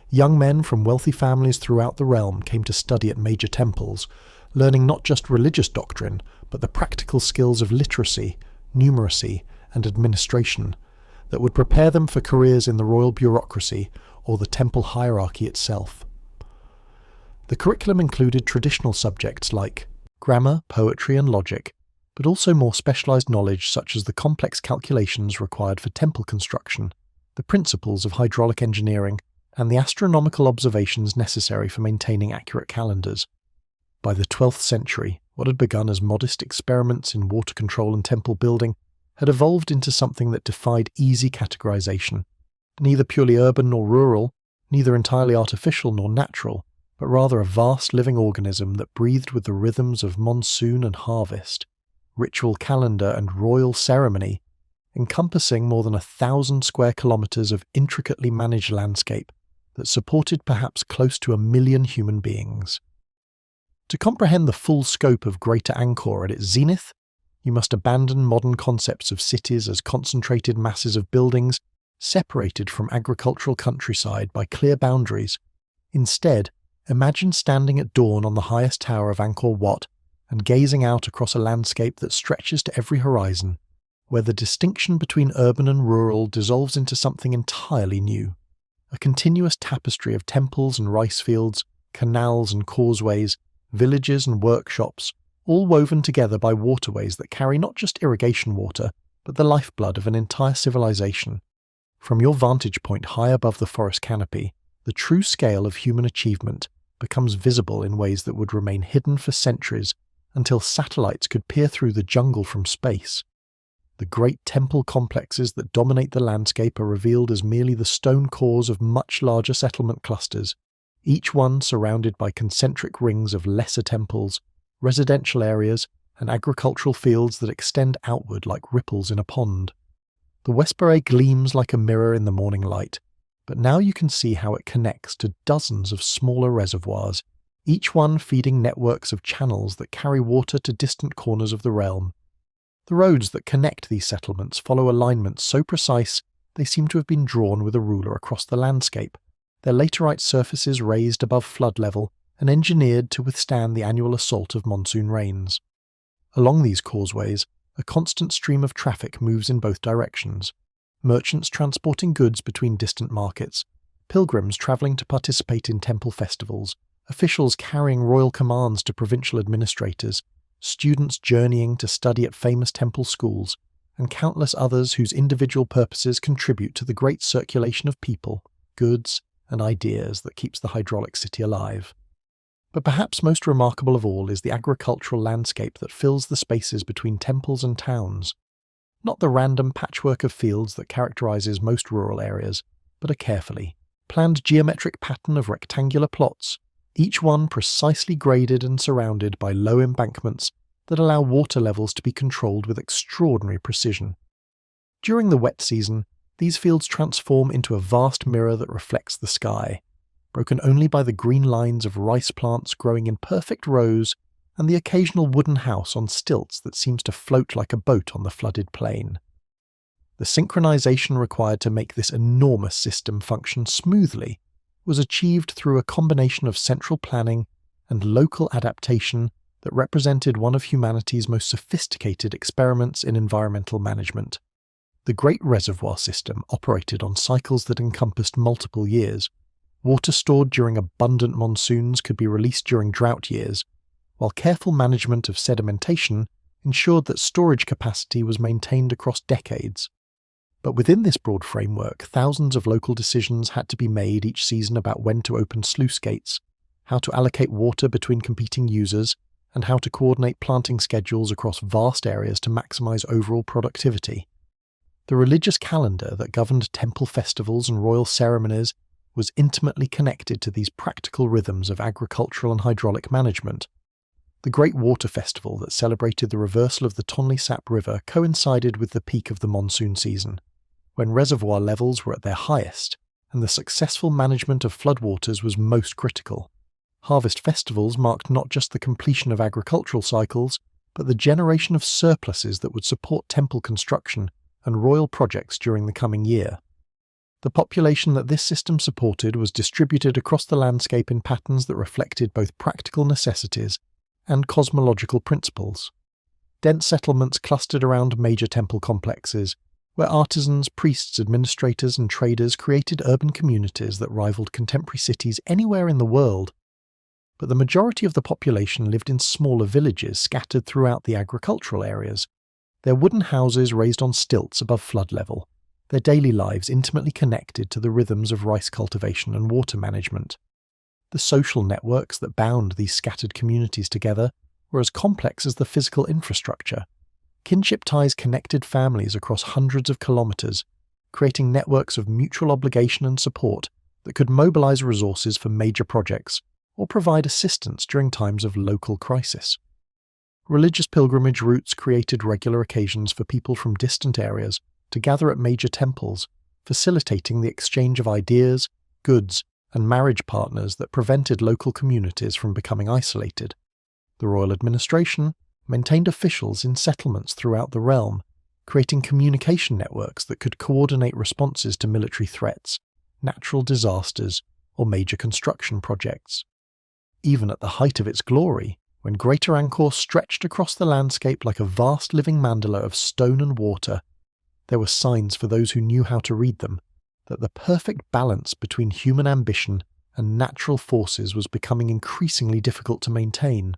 Young men from wealthy families throughout the realm came to study at major temples, learning not just religious doctrine, but the practical skills of literacy, numeracy, and administration that would prepare them for careers in the royal bureaucracy or the temple hierarchy itself. The curriculum included traditional subjects like grammar, poetry, and logic, but also more specialized knowledge such as the complex calculations required for temple construction, the principles of hydraulic engineering, and the astronomical observations necessary for maintaining accurate calendars. By the 12th century, what had begun as modest experiments in water control and temple building had evolved into something that defied easy categorization, neither purely urban nor rural, neither entirely artificial nor natural, but rather a vast living organism that breathed with the rhythms of monsoon and harvest, ritual calendar and royal ceremony, encompassing more than 1,000 square kilometers of intricately managed landscape that supported perhaps close to 1 million human beings. To comprehend the full scope of Greater Angkor at its zenith, you must abandon modern concepts of cities as concentrated masses of buildings separated from agricultural countryside by clear boundaries. Instead, imagine standing at dawn on the highest tower of Angkor Wat and gazing out across a landscape that stretches to every horizon, where the distinction between urban and rural dissolves into something entirely new. A continuous tapestry of temples and rice fields, canals and causeways, villages and workshops, all woven together by waterways that carry not just irrigation water, but the lifeblood of an entire civilization. From your vantage point high above the forest canopy, the true scale of human achievement becomes visible in ways that would remain hidden for centuries until satellites could peer through the jungle from space. The great temple complexes that dominate the landscape are revealed as merely the stone cores of much larger settlement clusters, each one surrounded by concentric rings of lesser temples, residential areas, and agricultural fields that extend outward like ripples in a pond. The Westbury gleams like a mirror in the morning light, but now you can see how it connects to dozens of smaller reservoirs, each one feeding networks of channels that carry water to distant corners of the realm. The roads that connect these settlements follow alignments so precise they seem to have been drawn with a ruler across the landscape, their laterite surfaces raised above flood level and engineered to withstand the annual assault of monsoon rains. Along these causeways, a constant stream of traffic moves in both directions, merchants transporting goods between distant markets, pilgrims travelling to participate in temple festivals, officials carrying royal commands to provincial administrators, students journeying to study at famous temple schools, and countless others whose individual purposes contribute to the great circulation of people, goods, and ideas that keeps the hydraulic city alive. But perhaps most remarkable of all is the agricultural landscape that fills the spaces between temples and towns. Not the random patchwork of fields that characterizes most rural areas, but a carefully planned geometric pattern of rectangular plots, each one precisely graded and surrounded by low embankments that allow water levels to be controlled with extraordinary precision. During the wet season, these fields transform into a vast mirror that reflects the sky, broken only by the green lines of rice plants growing in perfect rows and the occasional wooden house on stilts that seems to float like a boat on the flooded plain. The synchronization required to make this enormous system function smoothly was achieved through a combination of central planning and local adaptation that represented one of humanity's most sophisticated experiments in environmental management. The Great Reservoir System operated on cycles that encompassed multiple years. Water stored during abundant monsoons could be released during drought years, while careful management of sedimentation ensured that storage capacity was maintained across decades. But within this broad framework, thousands of local decisions had to be made each season about when to open sluice gates, how to allocate water between competing users, and how to coordinate planting schedules across vast areas to maximize overall productivity. The religious calendar that governed temple festivals and royal ceremonies was intimately connected to these practical rhythms of agricultural and hydraulic management. The Great Water Festival that celebrated the reversal of the Tonle Sap River coincided with the peak of the monsoon season, when reservoir levels were at their highest and the successful management of floodwaters was most critical. Harvest festivals marked not just the completion of agricultural cycles, but the generation of surpluses that would support temple construction and royal projects during the coming year. The population that this system supported was distributed across the landscape in patterns that reflected both practical necessities and cosmological principles. Dense settlements clustered around major temple complexes, where artisans, priests, administrators, and traders created urban communities that rivaled contemporary cities anywhere in the world. but the majority of the population lived in smaller villages scattered throughout the agricultural areas, their wooden houses raised on stilts above flood level, their daily lives intimately connected to the rhythms of rice cultivation and water management. The social networks that bound these scattered communities together were as complex as the physical infrastructure. Kinship ties connected families across hundreds of kilometers, creating networks of mutual obligation and support that could mobilize resources for major projects or provide assistance during times of local crisis. Religious pilgrimage routes created regular occasions for people from distant areas to gather at major temples, facilitating the exchange of ideas, goods, and marriage partners that prevented local communities from becoming isolated. The royal administration maintained officials in settlements throughout the realm, creating communication networks that could coordinate responses to military threats, natural disasters, or major construction projects. Even at the height of its glory, when Greater Angkor stretched across the landscape like a vast living mandala of stone and water, there were signs for those who knew how to read them that the perfect balance between human ambition and natural forces was becoming increasingly difficult to maintain.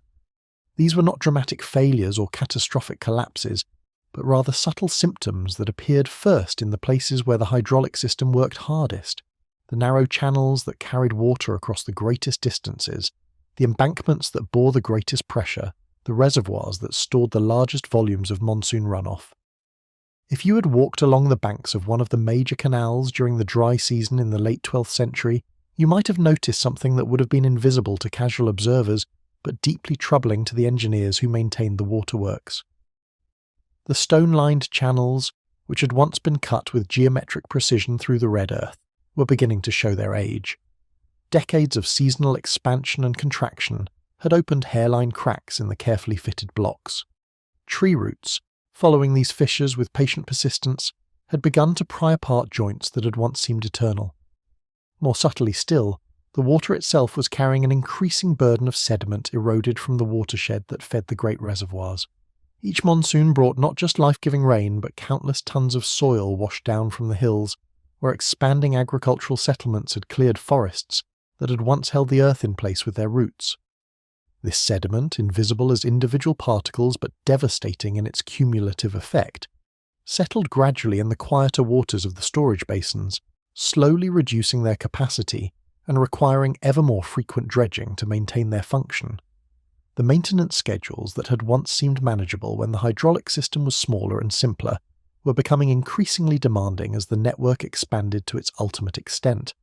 These were not dramatic failures or catastrophic collapses, but rather subtle symptoms that appeared first in the places where the hydraulic system worked hardest, the narrow channels that carried water across the greatest distances, the embankments that bore the greatest pressure, the reservoirs that stored the largest volumes of monsoon runoff. If you had walked along the banks of one of the major canals during the dry season in the late 12th century, you might have noticed something that would have been invisible to casual observers, but deeply troubling to the engineers who maintained the waterworks. The stone-lined channels, which had once been cut with geometric precision through the red earth, were beginning to show their age. Decades of seasonal expansion and contraction had opened hairline cracks in the carefully fitted blocks. Tree roots, following these fissures with patient persistence, had begun to pry apart joints that had once seemed eternal. More subtly still, the water itself was carrying an increasing burden of sediment eroded from the watershed that fed the great reservoirs. Each monsoon brought not just life-giving rain, but countless tons of soil washed down from the hills, where expanding agricultural settlements had cleared forests that had once held the earth in place with their roots. This sediment, invisible as individual particles but devastating in its cumulative effect, settled gradually in the quieter waters of the storage basins, slowly reducing their capacity and requiring ever more frequent dredging to maintain their function. The maintenance schedules that had once seemed manageable when the hydraulic system was smaller and simpler were becoming increasingly demanding as the network expanded to its ultimate extent.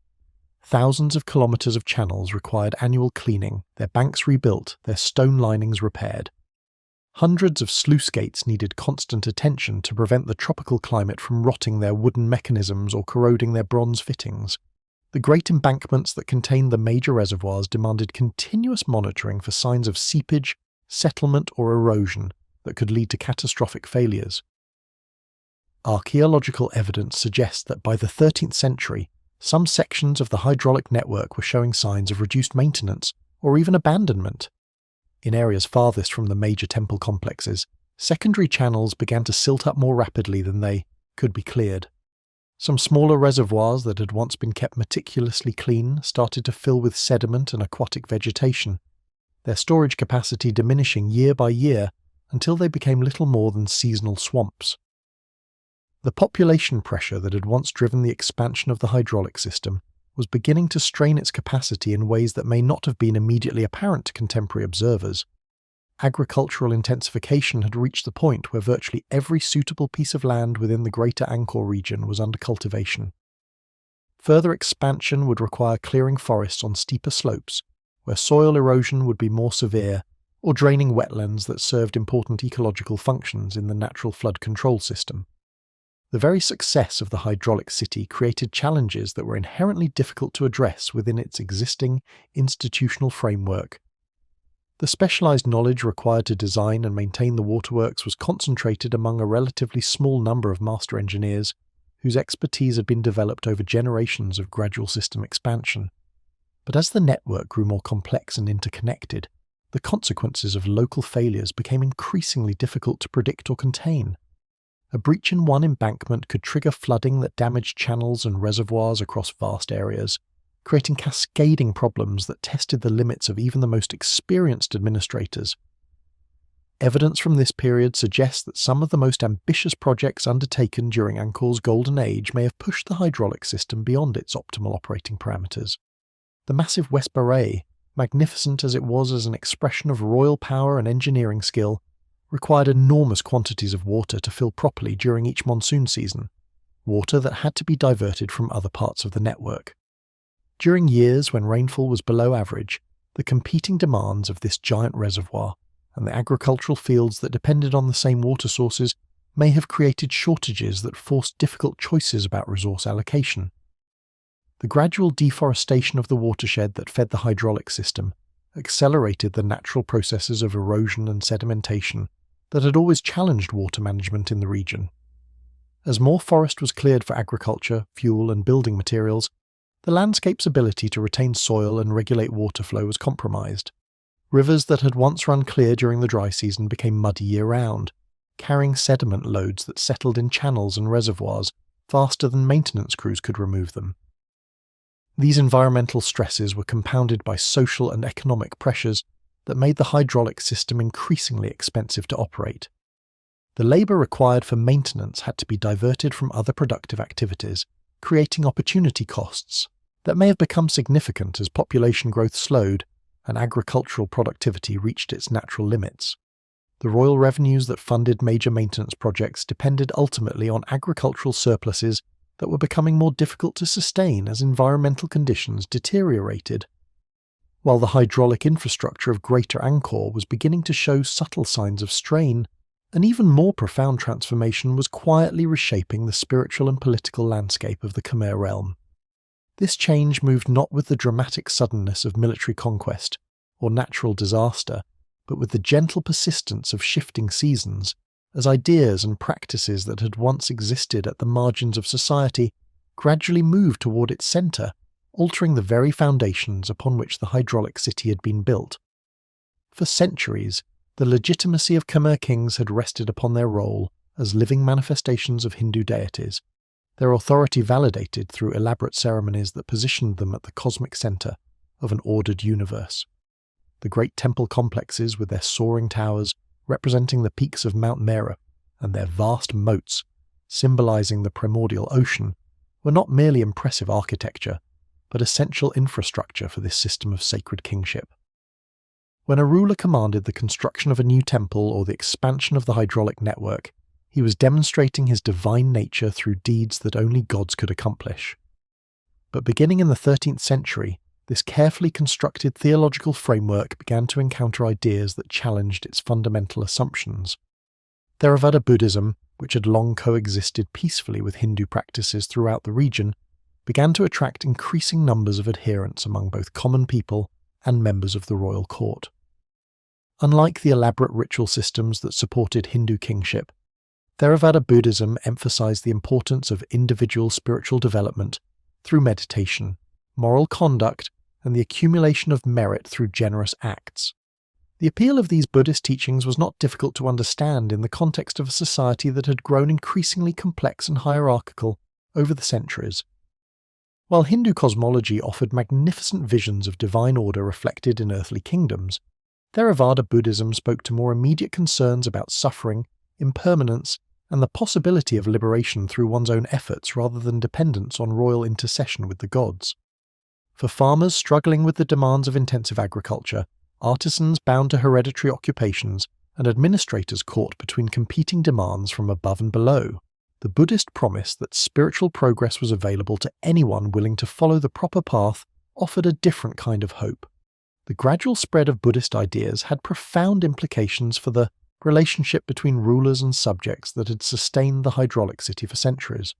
Thousands of kilometers of channels required annual cleaning, their banks rebuilt, their stone linings repaired. Hundreds of sluice gates needed constant attention to prevent the tropical climate from rotting their wooden mechanisms or corroding their bronze fittings. The great embankments that contained the major reservoirs demanded continuous monitoring for signs of seepage, settlement, or erosion that could lead to catastrophic failures. Archaeological evidence suggests that by the 13th century, some sections of the hydraulic network were showing signs of reduced maintenance or even abandonment. In areas farthest from the major temple complexes, secondary channels began to silt up more rapidly than they could be cleared. Some smaller reservoirs that had once been kept meticulously clean started to fill with sediment and aquatic vegetation, their storage capacity diminishing year by year until they became little more than seasonal swamps. The population pressure that had once driven the expansion of the hydraulic system was beginning to strain its capacity in ways that may not have been immediately apparent to contemporary observers. Agricultural intensification had reached the point where virtually every suitable piece of land within the Greater Angkor region was under cultivation. Further expansion would require clearing forests on steeper slopes, where soil erosion would be more severe, or draining wetlands that served important ecological functions in the natural flood control system. The very success of the hydraulic city created challenges that were inherently difficult to address within its existing institutional framework. The specialized knowledge required to design and maintain the waterworks was concentrated among a relatively small number of master engineers, whose expertise had been developed over generations of gradual system expansion. But as the network grew more complex and interconnected, the consequences of local failures became increasingly difficult to predict or contain. A breach in one embankment could trigger flooding that damaged channels and reservoirs across vast areas, creating cascading problems that tested the limits of even the most experienced administrators. Evidence from this period suggests that some of the most ambitious projects undertaken during Angkor's golden age may have pushed the hydraulic system beyond its optimal operating parameters. The massive West Baray, magnificent as it was as an expression of royal power and engineering skill, required enormous quantities of water to fill properly during each monsoon season, water that had to be diverted from other parts of the network. During years when rainfall was below average, the competing demands of this giant reservoir and the agricultural fields that depended on the same water sources may have created shortages that forced difficult choices about resource allocation. The gradual deforestation of the watershed that fed the hydraulic system accelerated the natural processes of erosion and sedimentation that had always challenged water management in the region. As more forest was cleared for agriculture, fuel, and building materials, the landscape's ability to retain soil and regulate water flow was compromised. Rivers that had once run clear during the dry season became muddy year-round, carrying sediment loads that settled in channels and reservoirs faster than maintenance crews could remove them. These environmental stresses were compounded by social and economic pressures that made the hydraulic system increasingly expensive to operate. The labour required for maintenance had to be diverted from other productive activities, creating opportunity costs that may have become significant as population growth slowed and agricultural productivity reached its natural limits. The royal revenues that funded major maintenance projects depended ultimately on agricultural surpluses that were becoming more difficult to sustain as environmental conditions deteriorated. While the hydraulic infrastructure of Greater Angkor was beginning to show subtle signs of strain, an even more profound transformation was quietly reshaping the spiritual and political landscape of the Khmer realm. This change moved not with the dramatic suddenness of military conquest or natural disaster, but with the gentle persistence of shifting seasons, as ideas and practices that had once existed at the margins of society gradually moved toward its centre, altering the very foundations upon which the hydraulic city had been built. For centuries, the legitimacy of Khmer kings had rested upon their role as living manifestations of Hindu deities, their authority validated through elaborate ceremonies that positioned them at the cosmic centre of an ordered universe. The great temple complexes with their soaring towers representing the peaks of Mount Mera and their vast moats, symbolizing the primordial ocean, were not merely impressive architecture, but essential infrastructure for this system of sacred kingship. When a ruler commanded the construction of a new temple or the expansion of the hydraulic network, he was demonstrating his divine nature through deeds that only gods could accomplish. But beginning in the 13th century, this carefully constructed theological framework began to encounter ideas that challenged its fundamental assumptions. Theravada Buddhism, which had long coexisted peacefully with Hindu practices throughout the region, began to attract increasing numbers of adherents among both common people and members of the royal court. Unlike the elaborate ritual systems that supported Hindu kingship, Theravada Buddhism emphasized the importance of individual spiritual development through meditation, moral conduct, and the accumulation of merit through generous acts. The appeal of these Buddhist teachings was not difficult to understand in the context of a society that had grown increasingly complex and hierarchical over the centuries. While Hindu cosmology offered magnificent visions of divine order reflected in earthly kingdoms, Theravada Buddhism spoke to more immediate concerns about suffering, impermanence, and the possibility of liberation through one's own efforts rather than dependence on royal intercession with the gods. For farmers struggling with the demands of intensive agriculture, artisans bound to hereditary occupations, and administrators caught between competing demands from above and below, the Buddhist promise that spiritual progress was available to anyone willing to follow the proper path offered a different kind of hope. The gradual spread of Buddhist ideas had profound implications for the relationship between rulers and subjects that had sustained the hydraulic city for centuries.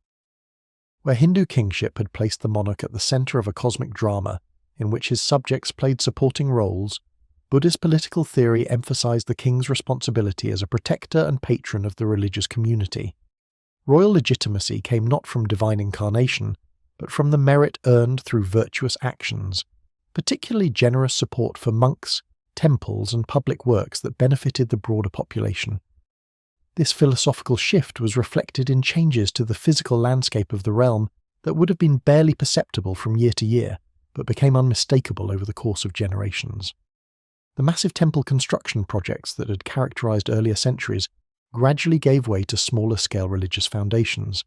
Where Hindu kingship had placed the monarch at the centre of a cosmic drama in which his subjects played supporting roles, Buddhist political theory emphasized the king's responsibility as a protector and patron of the religious community. Royal legitimacy came not from divine incarnation, but from the merit earned through virtuous actions, particularly generous support for monks, temples, and public works that benefited the broader population. This philosophical shift was reflected in changes to the physical landscape of the realm that would have been barely perceptible from year to year, but became unmistakable over the course of generations. The massive temple construction projects that had characterized earlier centuries gradually gave way to smaller-scale religious foundations,